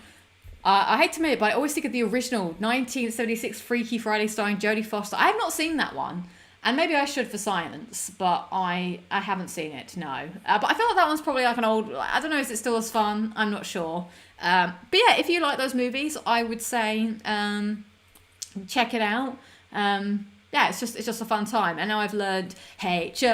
I hate to admit it, but I always think of the original 1976 Freaky Friday starring Jodie Foster. I have not seen that one. And maybe I should for science, but I haven't seen it, no. But I feel like that one's probably like an old, I don't know, is it still as fun? I'm not sure. But yeah, if you like those movies, I would say check it out. Yeah, it's just a fun time. And now I've learned H-O-T-T-O-G-O,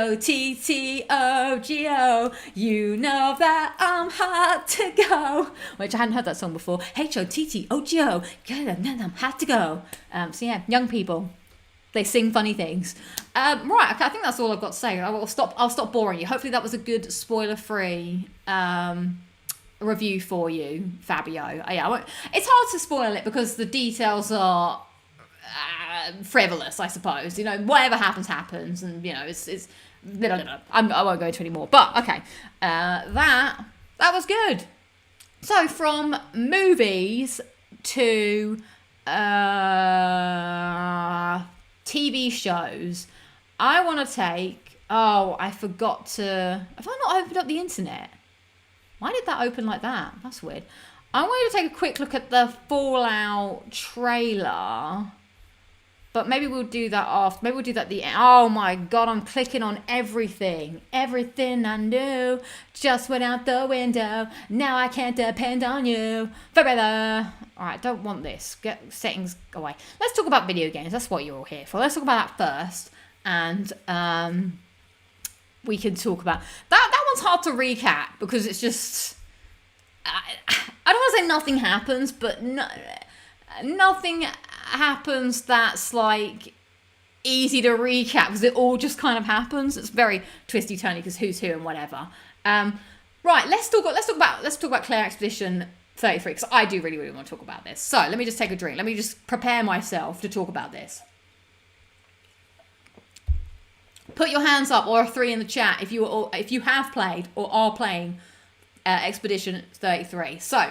you know that I'm hot to go. Which I hadn't heard that song before. H-O-T-T-O-G-O, I'm hot to go. So yeah, young people, They sing funny things. Right, okay, I think that's all I've got to say. I'll stop boring you. Hopefully that was a good spoiler-free review for you, Fabio. It's hard to spoil it because the details are frivolous, I suppose. You know, whatever happens, and you know, it's I won't go into any more. But okay, that was good. So from movies to TV shows, I want to take. Oh, I forgot to. Have I not opened up the internet? Why did that open like that? That's weird. I wanted to take a quick look at the Fallout trailer. But maybe we'll do that after. Maybe we'll do that at the end. Oh my god, I'm clicking on everything. Everything I knew just went out the window. Now I can't depend on you forever. Alright, don't want this. Get settings away. Let's talk about video games. That's what you're all here for. Let's talk about that first. And we can talk about... That one's hard to recap because it's just... I don't want to say nothing happens, but nothing happens that's like easy to recap because it all just kind of happens. It's very twisty turny because who's who and whatever. Right, let's talk about Claire Expedition 33 because I do really want to talk about this. So let me just take a drink. Let me just prepare myself to talk about this. Put your hands up or a 3 in the chat if you have played or are playing Expedition 33. So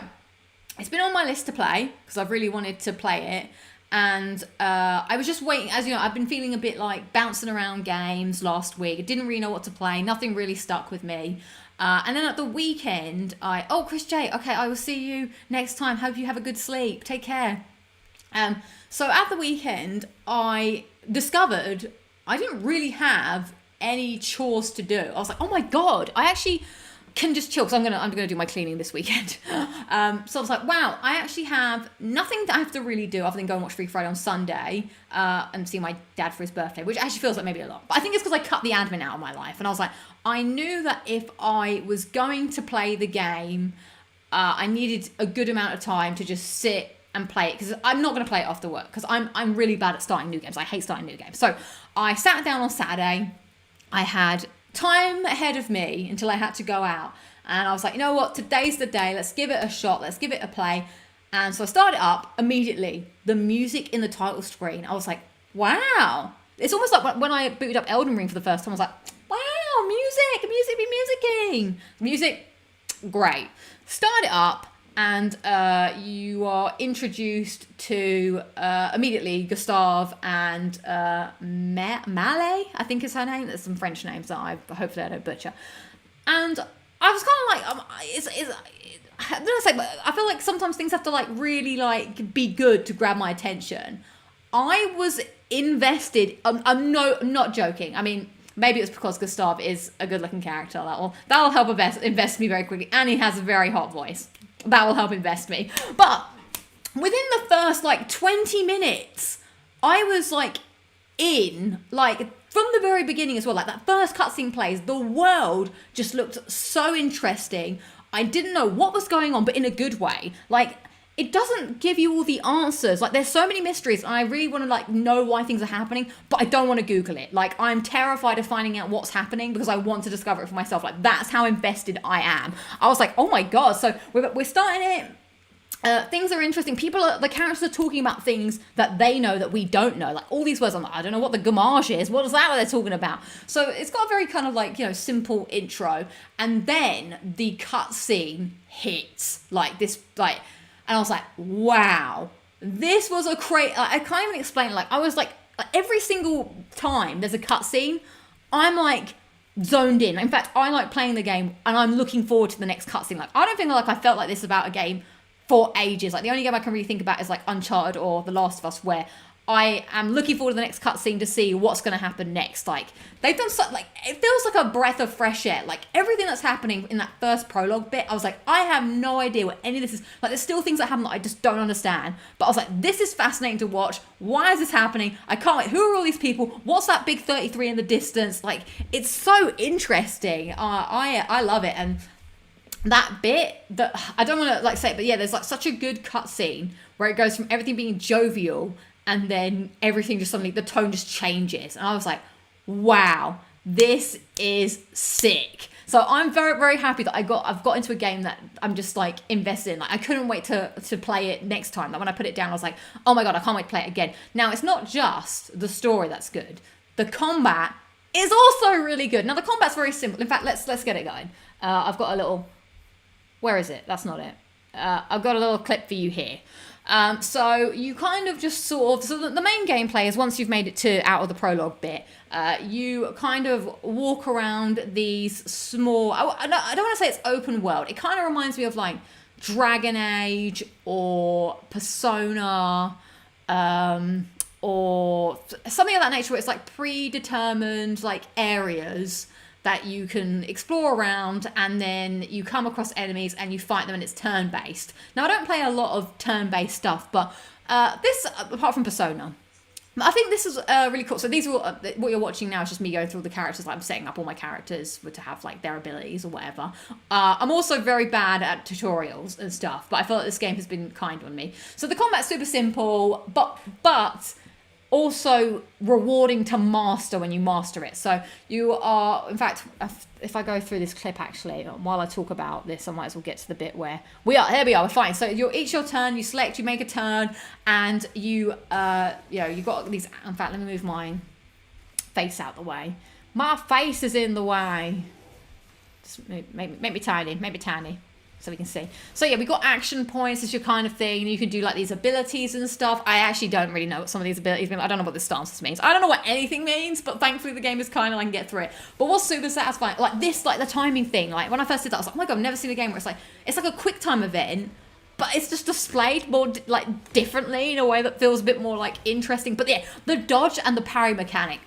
it's been on my list to play because I've really wanted to play it. And I was just waiting, as you know, I've been feeling a bit like bouncing around games last week. I didn't really know what to play. Nothing really stuck with me. And then at the weekend, Chris J, okay, I will see you next time. Hope you have a good sleep. Take care. So at the weekend, I discovered I didn't really have any chores to do. I was like, oh my God, I actually can just chill because I'm gonna do my cleaning this weekend. So I was like, wow, I actually have nothing that I have to really do other than go and watch Free Friday on Sunday and see my dad for his birthday, which actually feels like maybe a lot. But I think it's because I cut the admin out of my life, and I was like, I knew that if I was going to play the game, I needed a good amount of time to just sit and play it because I'm not going to play it after work because I'm really bad at starting new games. I hate starting new games. So I sat down on Saturday. I had time ahead of me until I had to go out, and I was like, you know what, today's the day, let's give it a shot, let's give it a play. And so I started up immediately. The music in the title screen, I was like, wow, it's almost like when I booted up Elden Ring for the first time. I was like, wow, music be musicking, music, great. Start it up, and you are introduced to immediately Gustave and Malé, I think is her name. There's some French names that hopefully I don't butcher. And I was kind of like, I feel like sometimes things have to like really like be good to grab my attention. I was invested. I'm not joking. I mean, maybe it's because Gustave is a good-looking character. That'll help invest me very quickly, and he has a very hot voice. That will help invest me. But within the first like 20 minutes, I was like in, like from the very beginning as well, like that first cutscene plays, the world just looked so interesting. I didn't know what was going on, but in a good way. Like, it doesn't give you all the answers. Like, there's so many mysteries, and I really want to like know why things are happening, but I don't want to Google it. Like, I'm terrified of finding out what's happening because I want to discover it for myself. Like, that's how invested I am. I was like, oh my God. So we're starting it. Things are interesting. The characters are talking about things that they know that we don't know. Like all these words, I'm like, I don't know what the gamage is. What is that they're talking about? So it's got a very kind of like, you know, simple intro. And then the cutscene hits like this, like, and I was like, wow, this was a I can't even explain it. Like I was like every single time there's a cutscene, I'm like zoned in. In fact, I like playing the game and I'm looking forward to the next cutscene. Like I don't think like I felt like this about a game for ages. Like the only game I can really think about is like Uncharted or The Last of Us, where I am looking forward to the next cutscene to see what's going to happen next. Like they've done so, like it feels like a breath of fresh air. Like everything that's happening in that first prologue bit, I was like, I have no idea what any of this is. Like there's still things that happen that I just don't understand. But I was like, this is fascinating to watch. Why is this happening? I can't wait. Who are all these people? What's that big 33 in the distance? Like it's so interesting. I love it. And that bit that I don't want to like say it, but yeah, there's like such a good cutscene where it goes from everything being jovial and then everything just suddenly, the tone just changes. And I was like, wow, this is sick. So I'm very, very happy that I've got into a game that I'm just like invested in. Like I couldn't wait to play it next time. Like when I put it down, I was like, oh my God, I can't wait to play it again. Now it's not just the story that's good. The combat is also really good. Now the combat's very simple. In fact, let's get it going. I've got a little, where is it? That's not it. I've got a little clip for you here. So you kind of just sort of, so the main gameplay is once you've made it to out of the prologue bit, you kind of walk around these small, I don't want to say it's open world. It kind of reminds me of like Dragon Age or Persona, or something of that nature, where it's like predetermined like areas that you can explore around, and then you come across enemies and you fight them, and it's turn-based. Now, I don't play a lot of turn-based stuff, but this, apart from Persona, I think this is really cool. So these are what you're watching now is just me going through all the characters. Like I'm setting up all my characters to have like their abilities or whatever. I'm also very bad at tutorials and stuff, but I feel like this game has been kind on me. So the combat's super simple, but also rewarding to master when you master it. So you are, in fact, if I go through this clip actually, while I talk about this, I might as well get to the bit where here we are, we're fine. So each your turn, you select, you make a turn, and you you've got these, in fact, let me move my face out the way. My face is in the way. Just make me tiny. So we can see. So yeah, we got action points as your kind of thing. You can do like these abilities and stuff. I actually don't really know what some of these abilities mean. I don't know what this stances means. I don't know what anything means, but thankfully the game is kind of, I can get through it. But what's super satisfying, like this, like the timing thing, like when I first did that, I was like, oh my God, I've never seen a game where it's like a quick time event, but it's just displayed more like differently in a way that feels a bit more like interesting. But yeah, the dodge and the parry mechanic,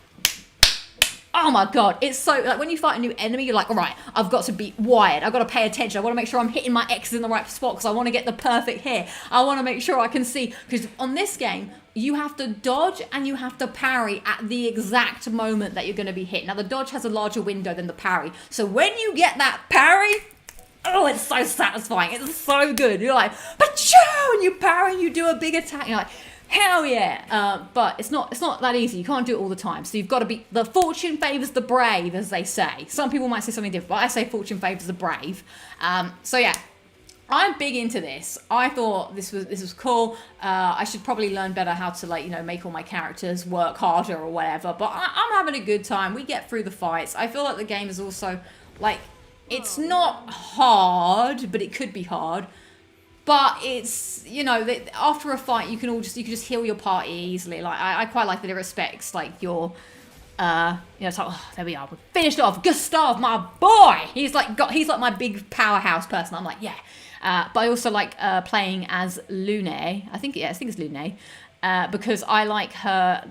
oh my God, it's so, like when you fight a new enemy, you're like, all right, I've got to be wired. I've got to pay attention. I want to make sure I'm hitting my X's in the right spot because I want to get the perfect hit. I want to make sure I can see, because on this game, you have to dodge and you have to parry at the exact moment that you're going to be hit. Now, the dodge has a larger window than the parry. So when you get that parry, oh, it's so satisfying. It's so good. You're like, pa-chow, and you parry and you do a big attack. You're like, hell yeah. But it's not that easy. You can't do it all the time. So you've got to be, the fortune favors the brave, as they say. Some people might say something different, but I say fortune favors the brave. So yeah, I'm big into this. I thought this was cool. I should probably learn better how to make all my characters work harder or whatever. But I'm having a good time. We get through the fights. I feel like the game is also like, it's not hard, but it could be hard. But it's, after a fight, you can just heal your party easily. Like I quite like that it respects like your, it's like, oh, there we are, we finished off. Gustav, my boy, he's like my big powerhouse person. I'm like, yeah. But I also like playing as Lune. I think it's Lune, because I like her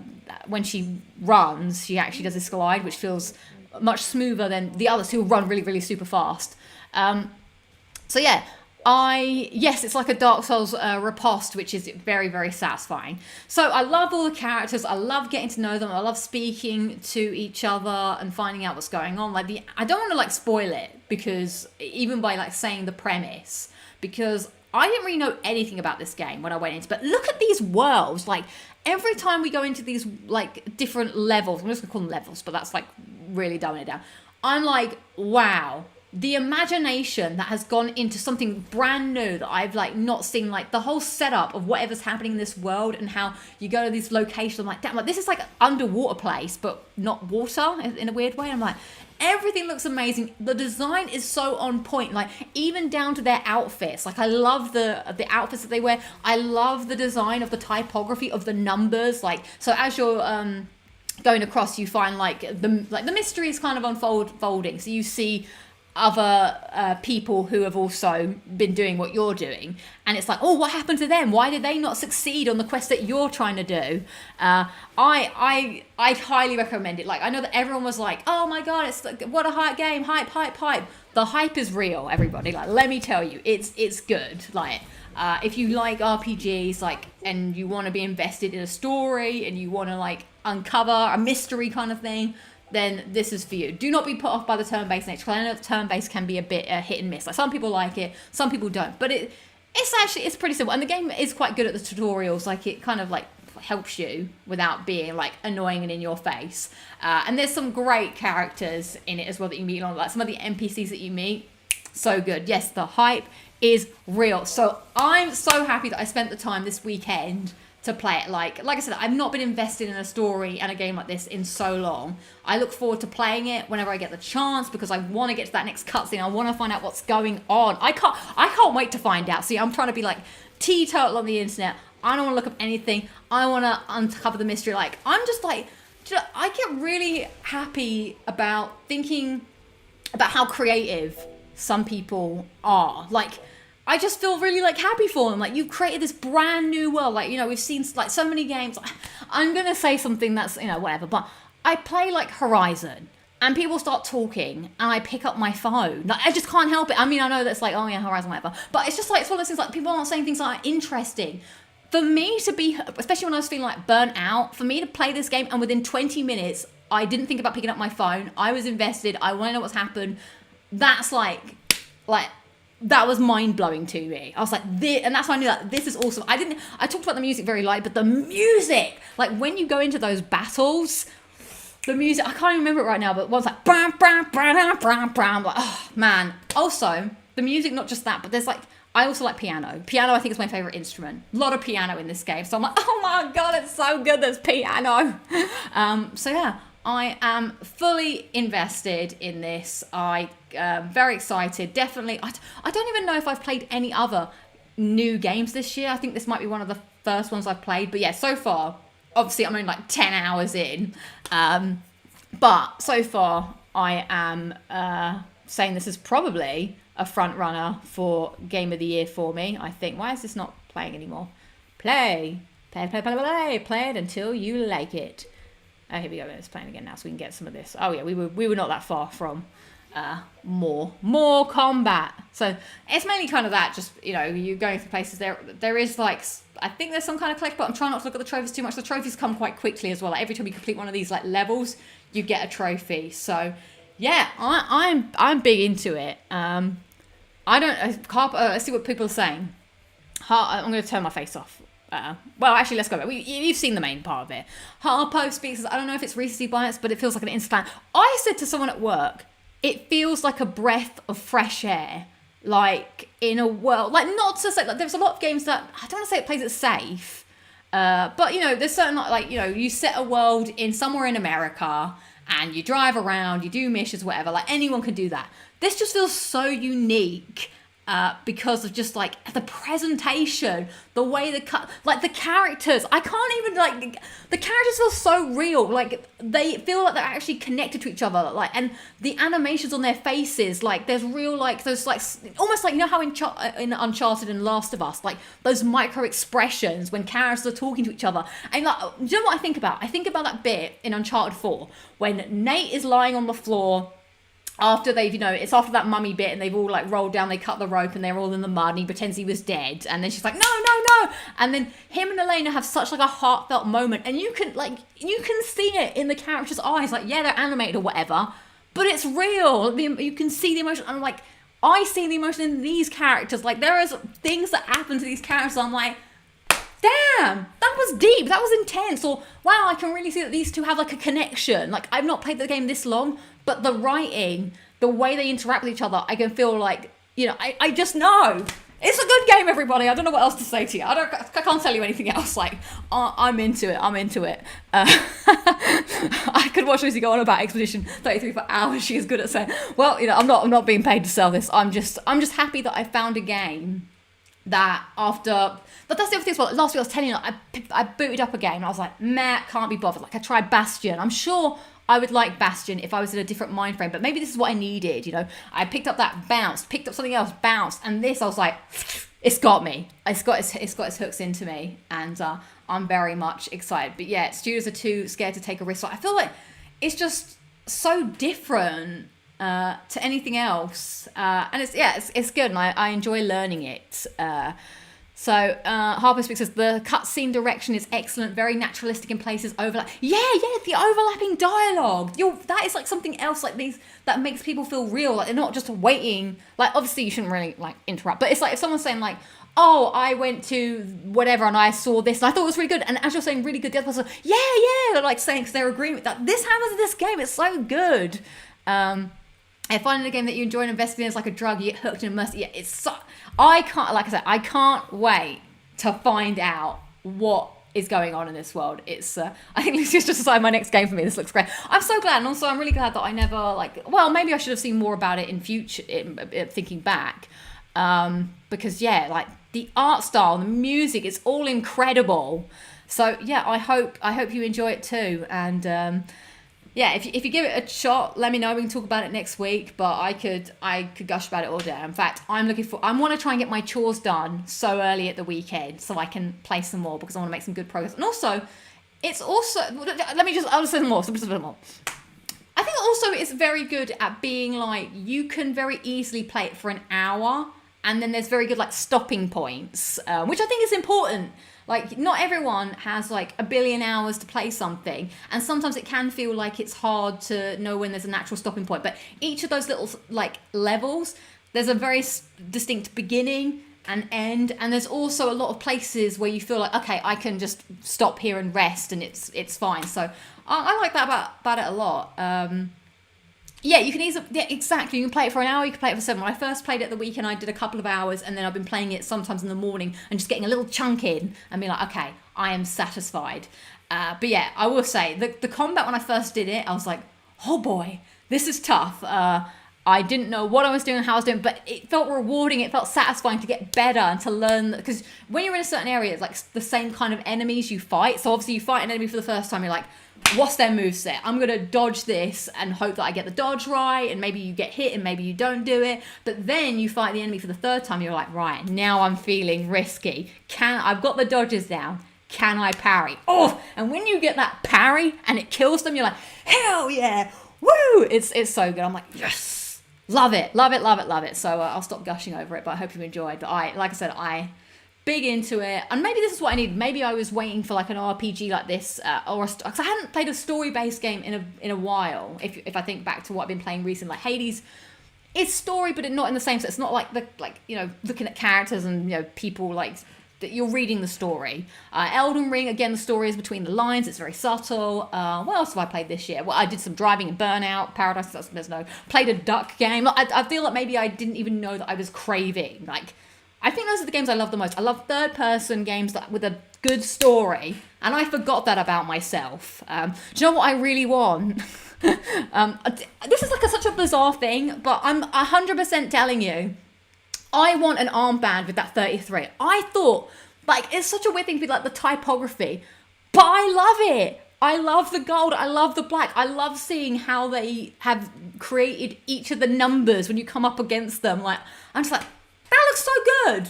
when she runs. She actually does this glide, which feels much smoother than the others who run really, really super fast. So yeah. It's like a Dark Souls riposte, which is very, very satisfying. So I love all the characters. I love getting to know them. I love speaking to each other and finding out what's going on. I don't want to spoil it, because even by saying the premise, because I didn't really know anything about this game when I went into. But look at these worlds. Every time we go into these different levels, I'm just gonna call them levels, but that's really dumbing it down. I'm like, wow. The imagination that has gone into something brand new that I've not seen, the whole setup of whatever's happening in this world and how you go to these locations. I'm like, damn, this is like an underwater place, but not water in a weird way. I'm like, everything looks amazing. The design is so on point, even down to their outfits. I love the outfits that they wear. I love the design of the typography of the numbers. So as you're going across, you find the mystery is kind of unfolding. So you see other people who have also been doing what you're doing, and it's oh, what happened to them? Why did they not succeed on the quest that you're trying to do? I highly recommend it. I know that everyone was oh my God, it's what a hype game, hype. The hype is real, everybody. Let me tell you, it's good. If you like RPGs, and you want to be invested in a story and you want to uncover a mystery kind of thing, then this is for you. Do not be put off by the turn-based nature, because I know that turn-based can be a bit hit and miss. Some people like it, some people don't. But it's pretty simple. And the game is quite good at the tutorials. It kind of helps you without being like annoying and in your face. And there's some great characters in it as well that you meet along, like some of the NPCs that you meet. So good. Yes, the hype is real. So I'm so happy that I spent the time this weekend to play it. Like I said, I've not been invested in a story and a game like this in so long. I look forward to playing it whenever I get the chance because I want to get to that next cutscene. I want to find out what's going on. I can't wait to find out. See, I'm trying to be like teetotal on the internet. I don't want to look up anything. I want to uncover the mystery. Like, I'm just like, I get really happy about thinking about how creative some people are. Like, I just feel really like happy for them. Like, you've created this brand new world. Like, you know, we've seen like so many games. I'm going to say something that's, you know, whatever, but I play like Horizon and people start talking and I pick up my phone. Like, I just can't help it. I mean, I know that's like, oh yeah, Horizon, whatever. But it's just like, it's one of those things like people aren't saying things that are interesting. For me to be, especially when I was feeling like burnt out, for me to play this game and within 20 minutes, I didn't think about picking up my phone. I was invested. I want to know what's happened. That's like, that was mind-blowing to me. I was like, and that's why I knew that this is awesome. I talked about the music very light, but the music, like when you go into those battles, the music, I can't even remember it right now, but one's like, bam, bam, bam, bam, bam, like, oh man. Also, the music, not just that, but there's like, I also like piano. Piano, I think, is my favorite instrument. A lot of piano in this game. So I'm like, oh my God, it's so good, there's piano. So yeah, I am fully invested in this. I very excited. Definitely. I don't even know if I've played any other new games this year. I think this might be one of the first ones I've played. But yeah, so far, obviously I'm only like 10 hours in. But so far, I am saying this is probably a front runner for Game of the Year for me, I think. Why is this not playing anymore? Play it until you like it. Oh, here we go. It's playing again now, so we can get some of this. Oh yeah, we were not that far from more combat. So it's mainly kind of that, just, you know, you're going through places. There is like, I think there's some kind of collect, but I'm trying not to look at the trophies too much. The trophies come quite quickly as well. Like every time you complete one of these like levels, you get a trophy. So yeah, I'm big into it. Let's see what people are saying. I'm going to turn my face off. Well, actually, let's go back. You've seen the main part of it. Harpo speaks, I don't know if it's recency bias, but it feels like an instant. I said to someone at work, it feels like a breath of fresh air. Like, in a world, like, not to say, like, there's a lot of games that, I don't want to say it plays it safe, but, you know, there's certain, like, you know, you set a world in somewhere in America, and you drive around, you do missions, whatever, like, anyone can do that. This just feels so unique, because of just like the presentation, the way the characters, I can't even, like, the characters feel so real, like they feel like they're actually connected to each other, like, and the animations on their faces, like there's real, like those, like almost like, you know how in Uncharted and Last of Us, like those micro expressions when characters are talking to each other. And like, do you know what I think about? I think about that bit in Uncharted 4 when Nate is lying on the floor after they've, you know, it's after that mummy bit and they've all like rolled down, they cut the rope and they're all in the mud and he pretends he was dead. And then she's like, no. And then him and Elena have such like a heartfelt moment. And you can see it in the characters' eyes. Like, yeah, they're animated or whatever, but it's real. You can see the emotion. I'm like, I see the emotion in these characters. Like, there is things that happen to these characters. I'm like, damn, that was deep, that was intense. Or, wow, I can really see that these two have like a connection. Like, I've not played the game this long, but the writing, the way they interact with each other, I can feel like, you know, I just know. It's a good game, everybody. I don't know what else to say to you. I can't tell you anything else. Like, I'm into it. I could watch Lucy go on about Expedition 33 for hours. She is good at saying, well, you know, I'm not being paid to sell this. I'm just happy that I found a game that after, but that's the other thing as well. Last week I was telling you, I booted up a game and I was like, meh, can't be bothered. Like, I tried Bastion. I'm sure I would like Bastion if I was in a different mind frame, but maybe this is what I needed, you know. I picked up that, bounced, picked up something else, bounced, and this I was like, it's got me. It's got its hooks into me, and I'm very much excited. But yeah, studios are too scared to take a risk. So I feel like it's just so different to anything else, and it's good, and I enjoy learning it. So Harper Speaks says the cutscene direction is excellent, very naturalistic in places. Overlap, yeah, the overlapping dialogue. That is like something else, like these that makes people feel real. Like they're not just waiting. Like obviously you shouldn't really like interrupt, but it's like if someone's saying like, oh, I went to whatever and I saw this and I thought it was really good. And as you're saying really good, the other person's like, yeah, they're like saying because they're agreeing with that. This happens in this game. It's so good. And finding a game that you enjoy and investing in is like a drug. You get hooked and immersed. Yeah, it's so. I can't wait to find out what is going on in this world. It's. I think this is just decided my next game for me. This looks great. I'm so glad, and also I'm really glad that I never like. Well, maybe I should have seen more about it in future. Thinking back, because yeah, like the art style, the music, it's all incredible. So yeah, I hope you enjoy it too, and. Yeah, if you give it a shot, let me know. We can talk about it next week. But I could gush about it all day. In fact, I want to try and get my chores done so early at the weekend so I can play some more because I want to make some good progress. And also, I'll say more. I think also it's very good at being like you can very easily play it for an hour, and then there's very good like stopping points, which I think is important. Like, not everyone has, like, a billion hours to play something. And sometimes it can feel like it's hard to know when there's a natural stopping point. But each of those little, like, levels, there's a very distinct beginning and end. And there's also a lot of places where you feel like, okay, I can just stop here and rest and it's fine. So I like that about it a lot. Yeah, you can easily, yeah, exactly. You can play it for an hour, you can play it for 7. When I first played it the weekend, I did a couple of hours, and then I've been playing it sometimes in the morning and just getting a little chunk in and being like, okay, I am satisfied. But yeah, I will say, the combat when I first did it, I was like, oh boy, this is tough. I didn't know what I was doing and how I was doing, but it felt rewarding, it felt satisfying to get better and to learn, because when you're in a certain area, it's like the same kind of enemies you fight. So obviously you fight an enemy for the first time, you're like, what's their moveset? I'm going to dodge this and hope that I get the dodge right, and maybe you get hit and maybe you don't do it. But then you fight the enemy for the third time, you're like, right, now I'm feeling risky. I've got the dodges down. Can I parry? Oh, and when you get that parry and it kills them, you're like, hell yeah, woo! It's so good. I'm like, yes, love it. So I'll stop gushing over it, but I hope you enjoyed. But I big into it, and maybe this is what I need. Maybe I was waiting for like an RPG like this, because I hadn't played a story-based game in a while. If I think back to what I've been playing recently, like Hades, it's story, but not in the same sense. It's not like looking at characters and people like that you're reading the story. Elden Ring, again, the story is between the lines. It's very subtle. What else have I played this year? Well, I did some driving in Burnout Paradise. Played a duck game. I feel like maybe I didn't even know that I was craving like. I think those are the games I love the most. I love third-person games with a good story, and I forgot that about myself. Do you know what I really want? This is like such a bizarre thing, but I'm 100% telling you, I want an armband with that 33. I thought, like, it's such a weird thing to be like the typography, but I love it. I love the gold. I love the black. I love seeing how they have created each of the numbers when you come up against them. Like, I'm just like, that looks so good.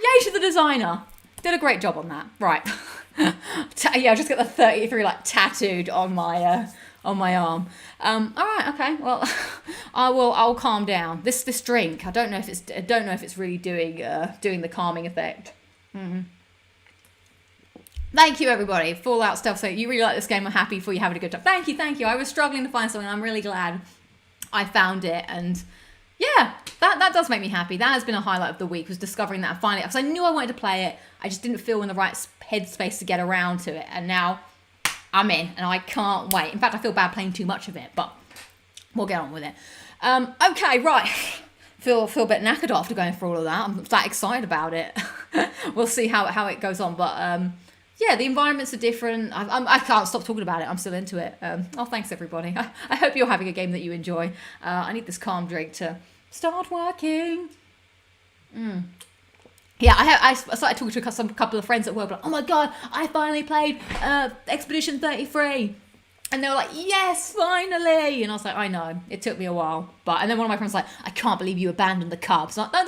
Yay to the designer. Did a great job on that. Right. Yeah, I'll just get the 33 like tattooed on my arm. All right, okay. Well, I'll calm down. This drink, I don't know if it's really doing the calming effect. Mm-hmm. Thank you, everybody. Fallout Stealth. So you really like this game. I'm happy for you having a good time. Thank you. I was struggling to find something. I'm really glad I found it, and yeah, that does make me happy. That has been a highlight of the week, was discovering that finally, because I knew I wanted to play it. I just didn't feel in the right headspace to get around to it. And now I'm in, and I can't wait. In fact, I feel bad playing too much of it, but we'll get on with it. Okay, right. Feel a bit knackered after going through all of that. I'm that excited about it. We'll see how it goes on. But yeah, the environments are different. I can't stop talking about it. I'm still into it. Thanks, everybody. I hope you're having a game that you enjoy. I need this calm drink to start working. Yeah, I started talking to a couple of friends at work, like, oh my god, I finally played Expedition 33. And they were like, yes, finally. And I was like, I know, it took me a while. And then one of my friends was like, I can't believe you abandoned the Cubs. I'm like, no,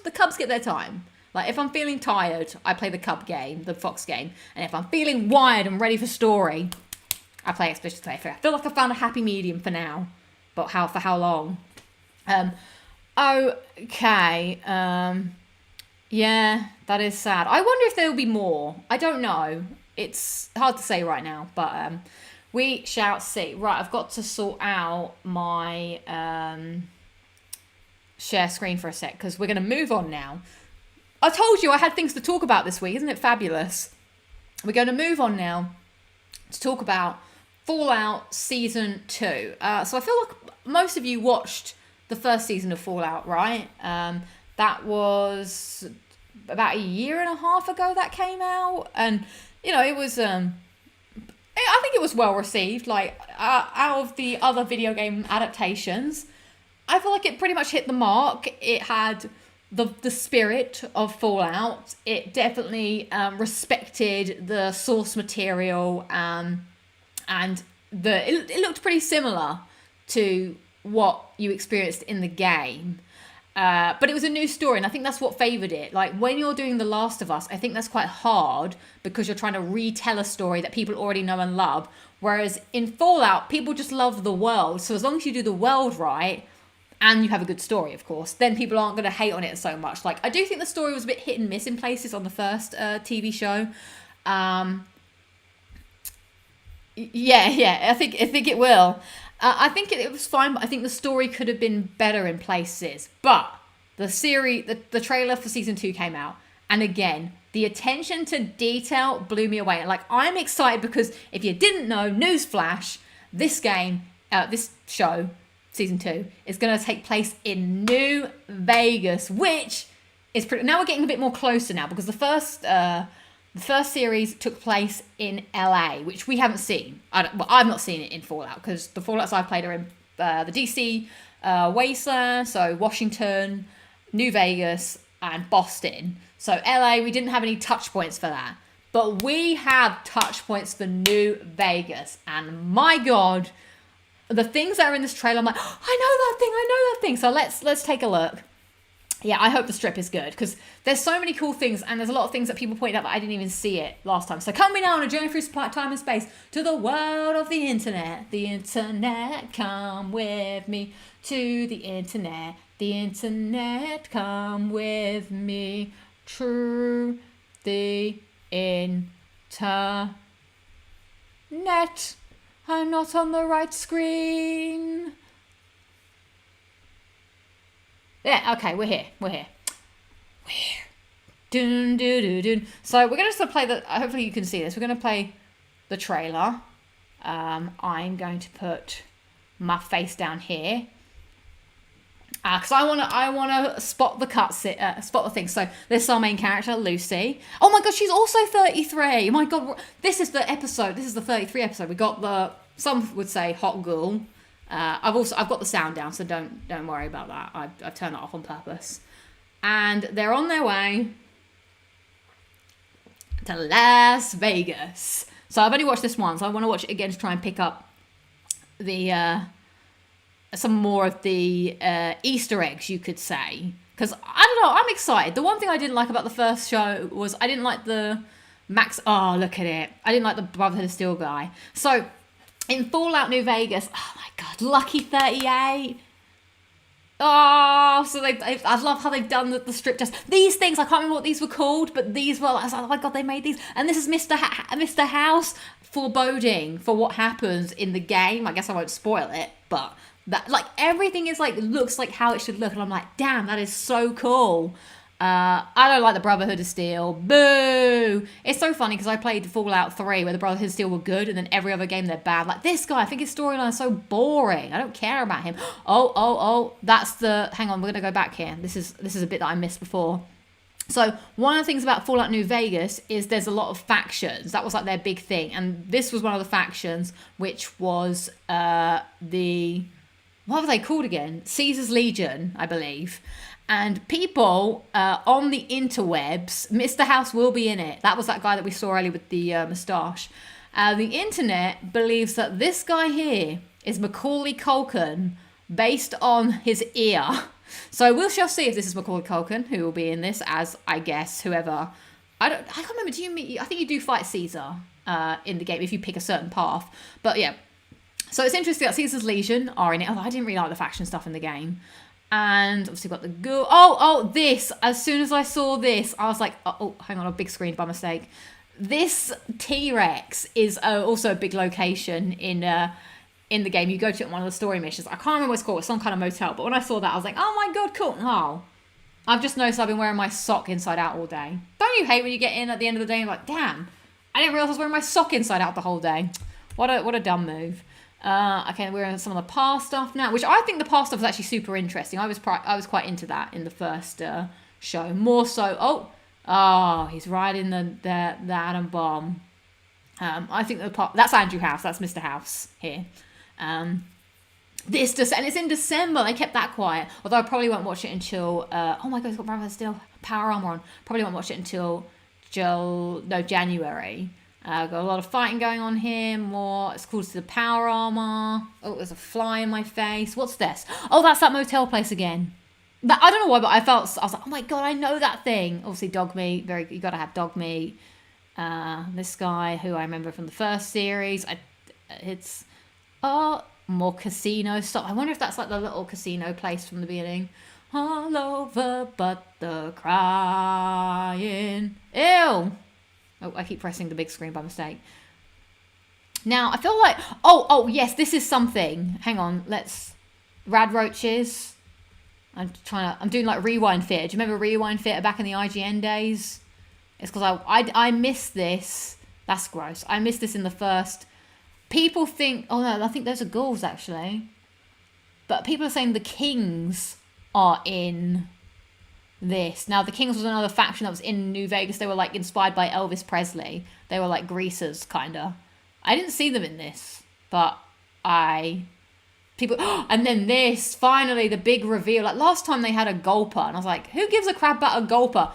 the Cubs get their time. Like, if I'm feeling tired, I play the Cub game, the Fox game. And if I'm feeling wired and ready for story, I play Expedition 33. I feel like I found a happy medium for now. But for how long? Okay. Yeah, that is sad. I wonder if there will be more. I don't know. It's hard to say right now, but we shall see. Right, I've got to sort out my share screen for a sec because we're going to move on now. I told you I had things to talk about this week. Isn't it fabulous? We're going to move on now to talk about Fallout Season 2. So I feel like most of you watched the first season of Fallout, right? That was about a year and a half ago that came out. And, it was... I think it was well received. Like, out of the other video game adaptations, I feel like it pretty much hit the mark. It had the spirit of Fallout. It definitely respected the source material, and it looked pretty similar to what you experienced in the game. But it was a new story, and I think that's what favoured it. Like, when you're doing The Last of Us, I think that's quite hard because you're trying to retell a story that people already know and love. Whereas in Fallout, people just love the world. So as long as you do the world right, and you have a good story, of course, then people aren't going to hate on it so much. Like, I do think the story was a bit hit and miss in places on the first TV show. Yeah, I think it will. I think it was fine, but I think the story could have been better in places. But the trailer for season 2 came out, and again, the attention to detail blew me away. Like, I'm excited because if you didn't know, newsflash, this show, season 2, is going to take place in New Vegas, which is pretty. Now we're getting a bit more closer now because the first series took place in LA, which we haven't seen. I've not seen it in Fallout because the Fallouts I've played are in the DC wasteland, so Washington, New Vegas, and Boston. So LA, we didn't have any touch points for that. But we have touch points for New Vegas. And my God, the things that are in this trailer, I'm like, oh, I know that thing. So let's take a look. Yeah, I hope the strip is good because there's so many cool things, and there's a lot of things that people pointed out that I didn't even see it last time. So come now on a journey through time and space to the world of the internet. The internet, come with me to the internet. The internet, come with me to the internet. I'm not on the right screen. Yeah, okay, we're here. Dun, dun, dun, dun. So we're going to play hopefully you can see this. We're going to play the trailer. I'm going to put my face down here. Because I want to spot the thing. So this is our main character, Lucy. Oh my God, she's also 33. My God, this is the episode. This is the 33 episode. We got some would say hot girl. I've got the sound down, so don't worry about that. I've turned it off on purpose. And they're on their way to Las Vegas. So I've only watched this once. I want to watch it again to try and pick up some more of the Easter eggs, you could say. Because, I don't know, I'm excited. The one thing I didn't like about the first show was I didn't like the Max... Oh, look at it. I didn't like the Brotherhood of Steel guy. So, in Fallout New Vegas... Oh, my God. Lucky 38. Oh, so I love how they've done the strip test. These things, I can't remember what these were called, but these were... I was like, oh, my God, they made these. And this is Mr. House foreboding for what happens in the game. I guess I won't spoil it, but... That, like, everything is like looks like how it should look, and I'm like, damn, that is so cool. I don't like the Brotherhood of Steel. Boo! It's so funny because I played Fallout 3 where the Brotherhood of Steel were good, and then every other game they're bad. Like this guy, I think his storyline is so boring. I don't care about him. Oh, that's the. Hang on, we're gonna go back here. This is a bit that I missed before. So one of the things about Fallout New Vegas is there's a lot of factions. That was like their big thing, and this was one of the factions, which was the. What were they called again? Caesar's Legion, I believe. And people on the interwebs, Mr. House will be in it. That was that guy that we saw earlier with the moustache. The internet believes that this guy here is Macaulay Culkin based on his ear. So we shall see if this is Macaulay Culkin who will be in this as, I guess, whoever. I can't remember. I think you do fight Caesar in the game if you pick a certain path. But yeah. So it's interesting that Caesar's Legion are in it. Although I didn't really like the faction stuff in the game. And obviously got the ghoul. Oh, this. As soon as I saw this, I was like, oh, hang on, a big screen by mistake. This T-Rex is also a big location in the game. You go to it in one of the story missions. I can't remember what it's called. It's some kind of motel. But when I saw that, I was like, oh my god, cool. Oh, I've just noticed I've been wearing my sock inside out all day. Don't you hate when you get in at the end of the day and you're like, damn, I didn't realize I was wearing my sock inside out the whole day. What a dumb move. Okay, we're in some of the past stuff now, which I think the past stuff is actually super interesting. I was quite into that in the first show. More so, he's riding the atom bomb. I think that's Andrew House. That's Mr. House here. And it's in December. They kept that quiet. Although I probably won't watch it until. Oh my god, he's got Brother Steel power armor on. Probably won't watch it until January. Got a lot of fighting going on here. More. It's called the power armor. Oh, there's a fly in my face. What's this? Oh, that's that motel place again. I don't know why, but I was like, oh my god, I know that thing. Obviously, dog meat. You got to have dog meat. This guy who I remember from the first series. It's more casino stuff. I wonder if that's like the little casino place from the beginning. All over but the crying. Ew. Oh, I keep pressing the big screen by mistake. Now, I feel like... Oh, yes, this is something. Hang on, Rad Roaches. I'm doing like Rewind Theatre. Do you remember Rewind Theatre back in the IGN days? It's because I missed this. That's gross. I missed this in the first... People think... Oh, no, I think those are ghouls, actually. But people are saying the Kings are in... this. Now, the Kings was another faction that was in New Vegas. They were like inspired by Elvis Presley. They were like greasers, kind of. I didn't see them in this, but people, and then this, finally, the big reveal. Like last time they had a Gulper, and I was like, who gives a crap about a Gulper?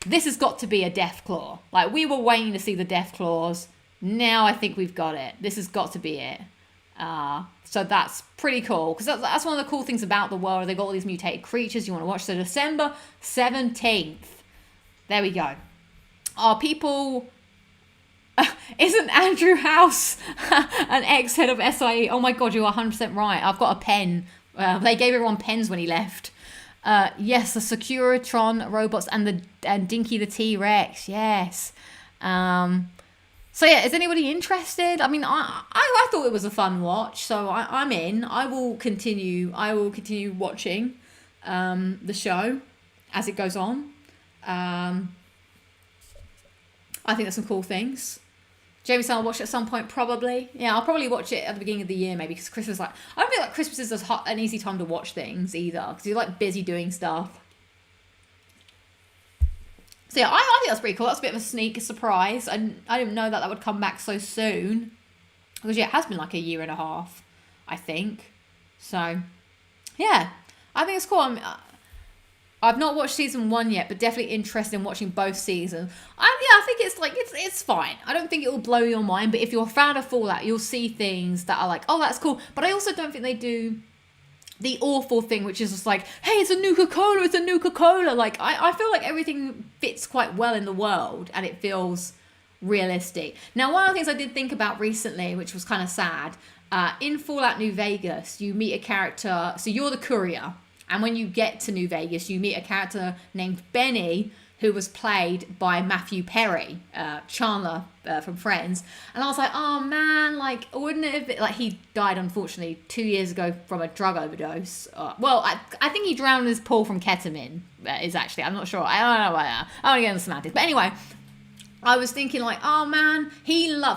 This has got to be a Deathclaw. Like, we were waiting to see the Deathclaws. Now I think we've got it. This has got to be it. So that's pretty cool, because that's one of the cool things about the world. They've got all these mutated creatures you want to watch. So December 17th. There we go. Are people... Isn't Andrew House an ex-head of SIE? Oh my god, you're 100% right. I've got a pen. They gave everyone pens when he left. Yes, the Securitron robots and Dinky the T-Rex. Yes. So yeah, is anybody interested? I mean, I thought it was a fun watch, so I'm in. I will continue watching the show as it goes on. I think there's some cool things. Jamie said I'll watch it at some point, probably. Yeah, I'll probably watch it at the beginning of the year, maybe, because Christmas, I don't feel like Christmas is an easy time to watch things either, because you're like busy doing stuff. So yeah, I think that's pretty cool. That's a bit of a sneak surprise. And I didn't know that would come back so soon. Because yeah, it has been like a year and a half, I think. So yeah, I think it's cool. I've not watched season 1 yet, but definitely interested in watching both seasons. I think it's fine. I don't think it will blow your mind, but if you're a fan of Fallout, you'll see things that are like, oh, that's cool. But I also don't think they do the awful thing, which is just like, hey, it's a Nuka-Cola. Like, I feel like everything fits quite well in the world, and it feels realistic. Now, one of the things I did think about recently, which was kind of sad, in Fallout New Vegas, you meet a character, so you're the courier, and when you get to New Vegas, you meet a character named Benny, who was played by Matthew Perry, Chandler from Friends. And I was like, oh man, like, wouldn't it have been, like, he died unfortunately 2 years ago from a drug overdose. I think he drowned in his pool from ketamine, is actually, I'm not sure. I don't know about that. I don't want to get into semantics. But anyway, I was thinking like, oh man,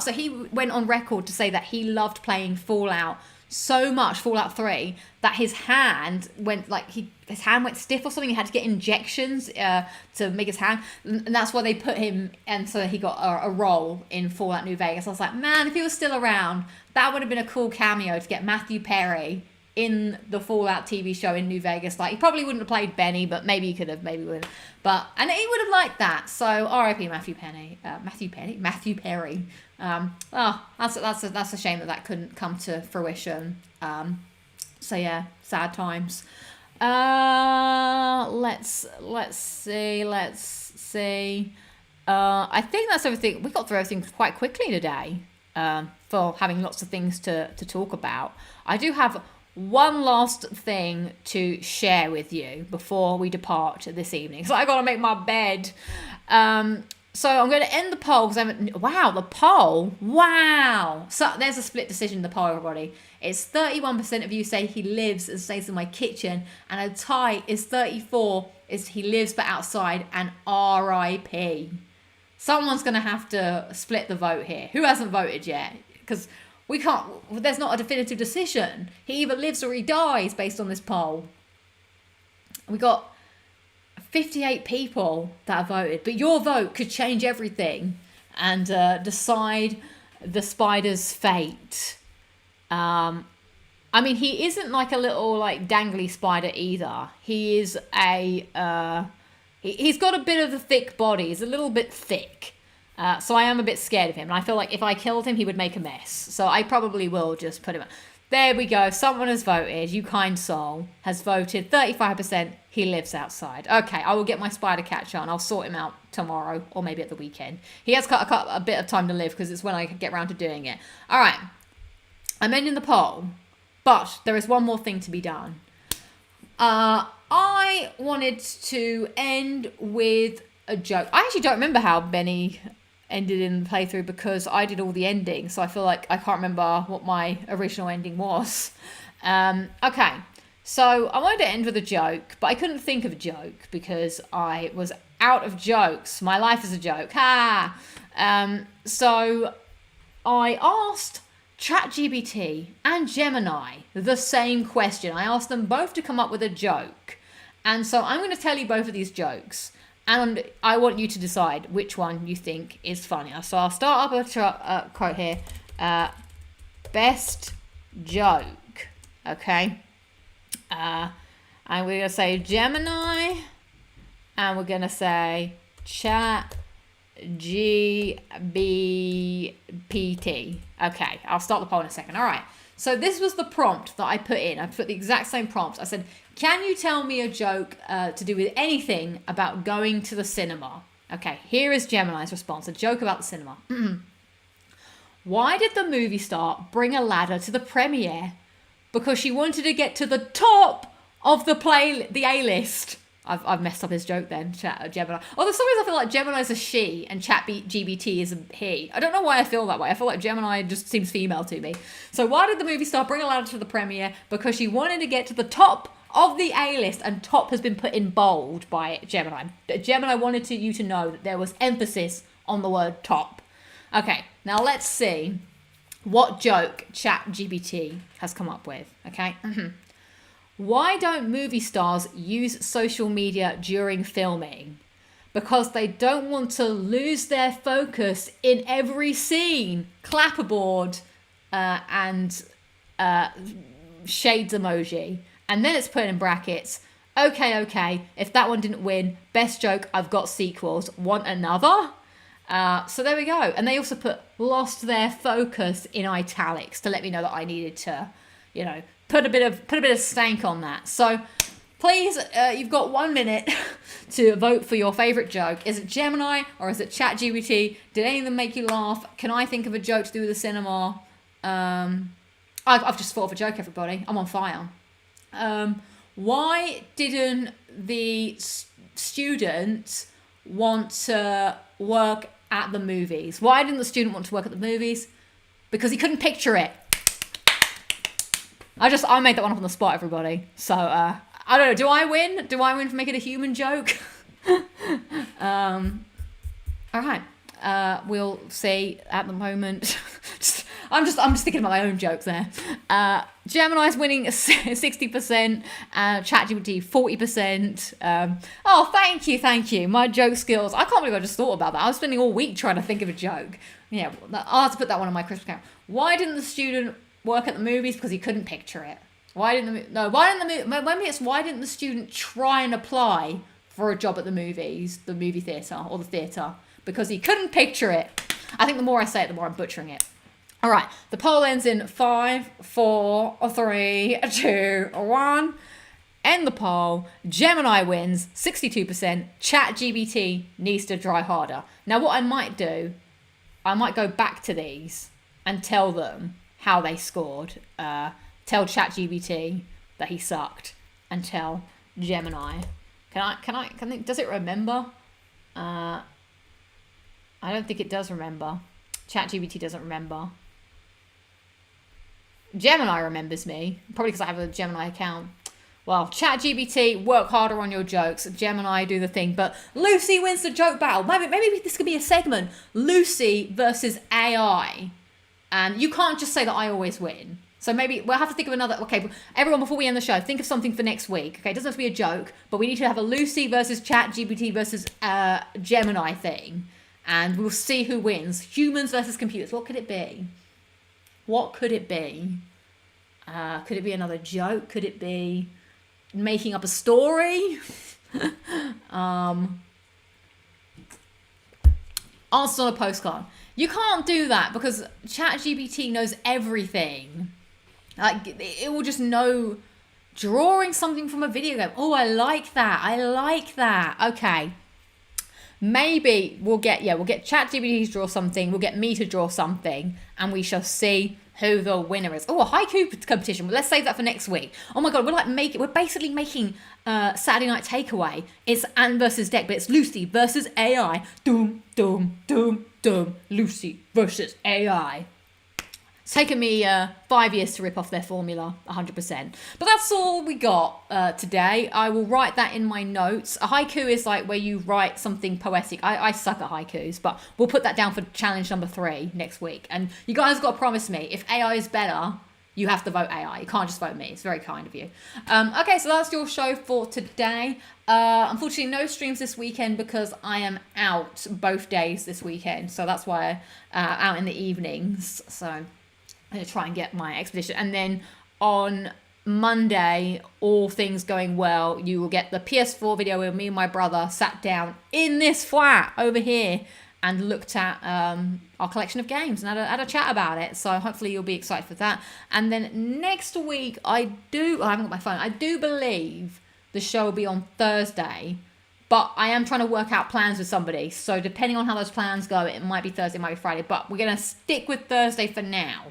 so he went on record to say that he loved playing Fallout so much, Fallout 3, that his hand went stiff or something. He had to get injections to make his hand, and that's why they put him, and so he got a role in Fallout New Vegas. I was like, man, if he was still around, that would have been a cool cameo to get Matthew Perry in the Fallout TV show in New Vegas. Like, he probably wouldn't have played Benny, but maybe he could have, maybe would have. And he would have liked that. So R.I.P. Matthew Perry. That's a shame that couldn't come to fruition. So yeah, sad times. Let's see. I think that's everything. We got through everything quite quickly today. For having lots of things to talk about. I do have one last thing to share with you before we depart this evening. So I got to make my bed. So I'm going to end the poll because wow, the poll. Wow. So there's a split decision in the poll, everybody. It's 31% of you say he lives and stays in my kitchen, and a tie is 34 is he lives but outside, and RIP. Someone's going to have to split the vote here. Who hasn't voted yet? Because we can't, there's not a definitive decision. He either lives or he dies based on this poll. We got 58 people that have voted, but your vote could change everything and decide the spider's fate. I mean, he isn't like a little like dangly spider either. He is he's got a bit of a thick body. He's a little bit thick. So I am a bit scared of him. And I feel like if I killed him, he would make a mess. So I probably will just put him. There we go. Someone has voted. You kind soul has voted. 35%. He lives outside. Okay, I will get my spider catcher and I'll sort him out tomorrow or maybe at the weekend. He has got a bit of time to live because it's when I get around to doing it. All right. I'm ending the poll, but there is one more thing to be done. I wanted to end with a joke. I actually don't remember how Benny ended in the playthrough because I did all the endings, so I feel like I can't remember what my original ending was. Okay, so I wanted to end with a joke, but I couldn't think of a joke because I was out of jokes. My life is a joke. Ha! So I asked ChatGPT and Gemini the same question. I asked them both to come up with a joke. And so I'm going to tell you both of these jokes. And I want you to decide which one you think is funnier. So I'll start up with a quote here. Best joke. Okay. And we're going to say Gemini. And we're going to say Chat GPT. Okay, I'll start the poll in a second. All right. So this was the prompt that I put in. I put the exact same prompt. I said, can you tell me a joke to do with anything about going to the cinema? Okay, here is Gemini's response. A joke about the cinema. Why did the movie star bring a ladder to the premiere? Because she wanted to get to the top of the A-list. I've messed up his joke then, Gemini. Although some reason I feel like Gemini's a she and ChatGPT is a he. I don't know why I feel that way. I feel like Gemini just seems female to me. So why did the movie star bring a ladder to the premiere? Because she wanted to get to the top of the A-list, and top has been put in bold by Gemini. Gemini wanted you to know that there was emphasis on the word top. Okay, now let's see what joke ChatGPT has come up with. Okay. Why don't movie stars use social media during filming? Because they don't want to lose their focus in every scene. Clapperboard and shades emoji. And then it's put in brackets. Okay. If that one didn't win, best joke, I've got sequels. Want another? So there we go. And they also lost their focus in italics to let me know that I needed to, put a bit of stank on that. So please, you've got 1 minute to vote for your favorite joke. Is it Gemini or is it ChatGPT? Did any of them make you laugh? Can I think of a joke to do with the cinema? I've just thought of a joke, everybody. I'm on fire. Why didn't the student want to work at the movies? Why didn't the student want to work at the movies? Because he couldn't picture it. I made that one up on the spot, everybody. So, I don't know. Do I win? Do I win for making a human joke? All right. We'll see at the moment. I'm just thinking about my own jokes there. Gemini's winning 60%, ChatGPT 40%. Oh, thank you. My joke skills. I can't believe I just thought about that. I was spending all week trying to think of a joke. Yeah, I'll have to put that one on my Christmas account. Why didn't the student work at the movies? Because he couldn't picture it. Why didn't the student try and apply for a job at the movies, the movie theatre or the theatre? Because he couldn't picture it. I think the more I say it, the more I'm butchering it. All right, the poll ends in 5, 4, 3, 2, 1. End the poll. Gemini wins 62%. ChatGPT needs to try harder. Now, what I might do, I might go back to these and tell them how they scored. tell ChatGPT that he sucked, and tell Gemini. Does it remember? I don't think it does remember. ChatGPT doesn't remember. Gemini remembers me, probably because I have a Gemini account. Well, ChatGPT, work harder on your jokes. Gemini, do the thing. But Lucy wins the joke battle. Maybe this could be a segment. Lucy versus AI. And you can't just say that I always win. So maybe we'll have to think of another. Okay, everyone, before we end the show, think of something for next week. Okay, it doesn't have to be a joke, but we need to have a Lucy versus ChatGPT versus Gemini thing. And we'll see who wins. Humans versus computers. What could it be? What could it be? Could it be another joke? Could it be making up a story? Answers on a postcard. You can't do that because ChatGPT knows everything. Like, it will just know drawing something from a video game. Oh, I like that. Okay. Maybe we'll get ChatGPT to draw something, we'll get me to draw something, and we shall see who the winner is. Oh, a haiku competition. Let's save that for next week. Oh my god, we're basically making Saturday Night Takeaway. It's Ant versus Dec, but it's Lucy versus AI. Doom, doom, doom, doom. Lucy versus AI. It's taken me 5 years to rip off their formula, 100%. But that's all we got today. I will write that in my notes. A haiku is like where you write something poetic. I suck at haikus, but we'll put that down for challenge number 3 next week. And you guys got to promise me, if AI is better, you have to vote AI. You can't just vote me. It's very kind of you. Okay, so that's your show for today. Unfortunately, no streams this weekend because I am out both days this weekend. So that's why out in the evenings. So I'm going to try and get my expedition. And then on Monday, all things going well, you will get the PS4 video where me and my brother sat down in this flat over here and looked at our collection of games and had a chat about it. So hopefully you'll be excited for that. And then next week, I haven't got my phone. I do believe the show will be on Thursday. But I am trying to work out plans with somebody. So depending on how those plans go, it might be Thursday, it might be Friday. But we're going to stick with Thursday for now.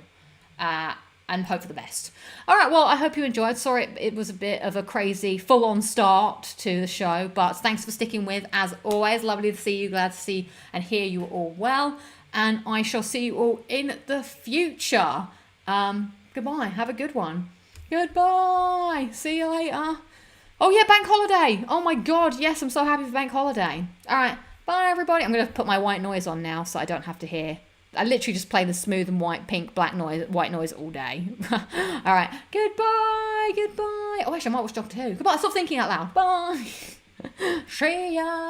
And hope for the best. All right, well, I hope you enjoyed. Sorry, it was a bit of a crazy, full-on start to the show, but thanks for sticking with. As always, lovely to see you, glad to see and hear you all well, and I shall see you all in the future. Goodbye, have a good one. Goodbye, see you later. Oh yeah, bank holiday. Oh my God, yes, I'm so happy for bank holiday. All right, bye everybody. I'm going to put my white noise on now so I don't have to hear. I literally just play the smooth and white, pink, black noise, white noise all day. All right. Goodbye. Oh, actually, I might watch Doctor Who. Goodbye. Stop thinking out loud. Bye. See ya.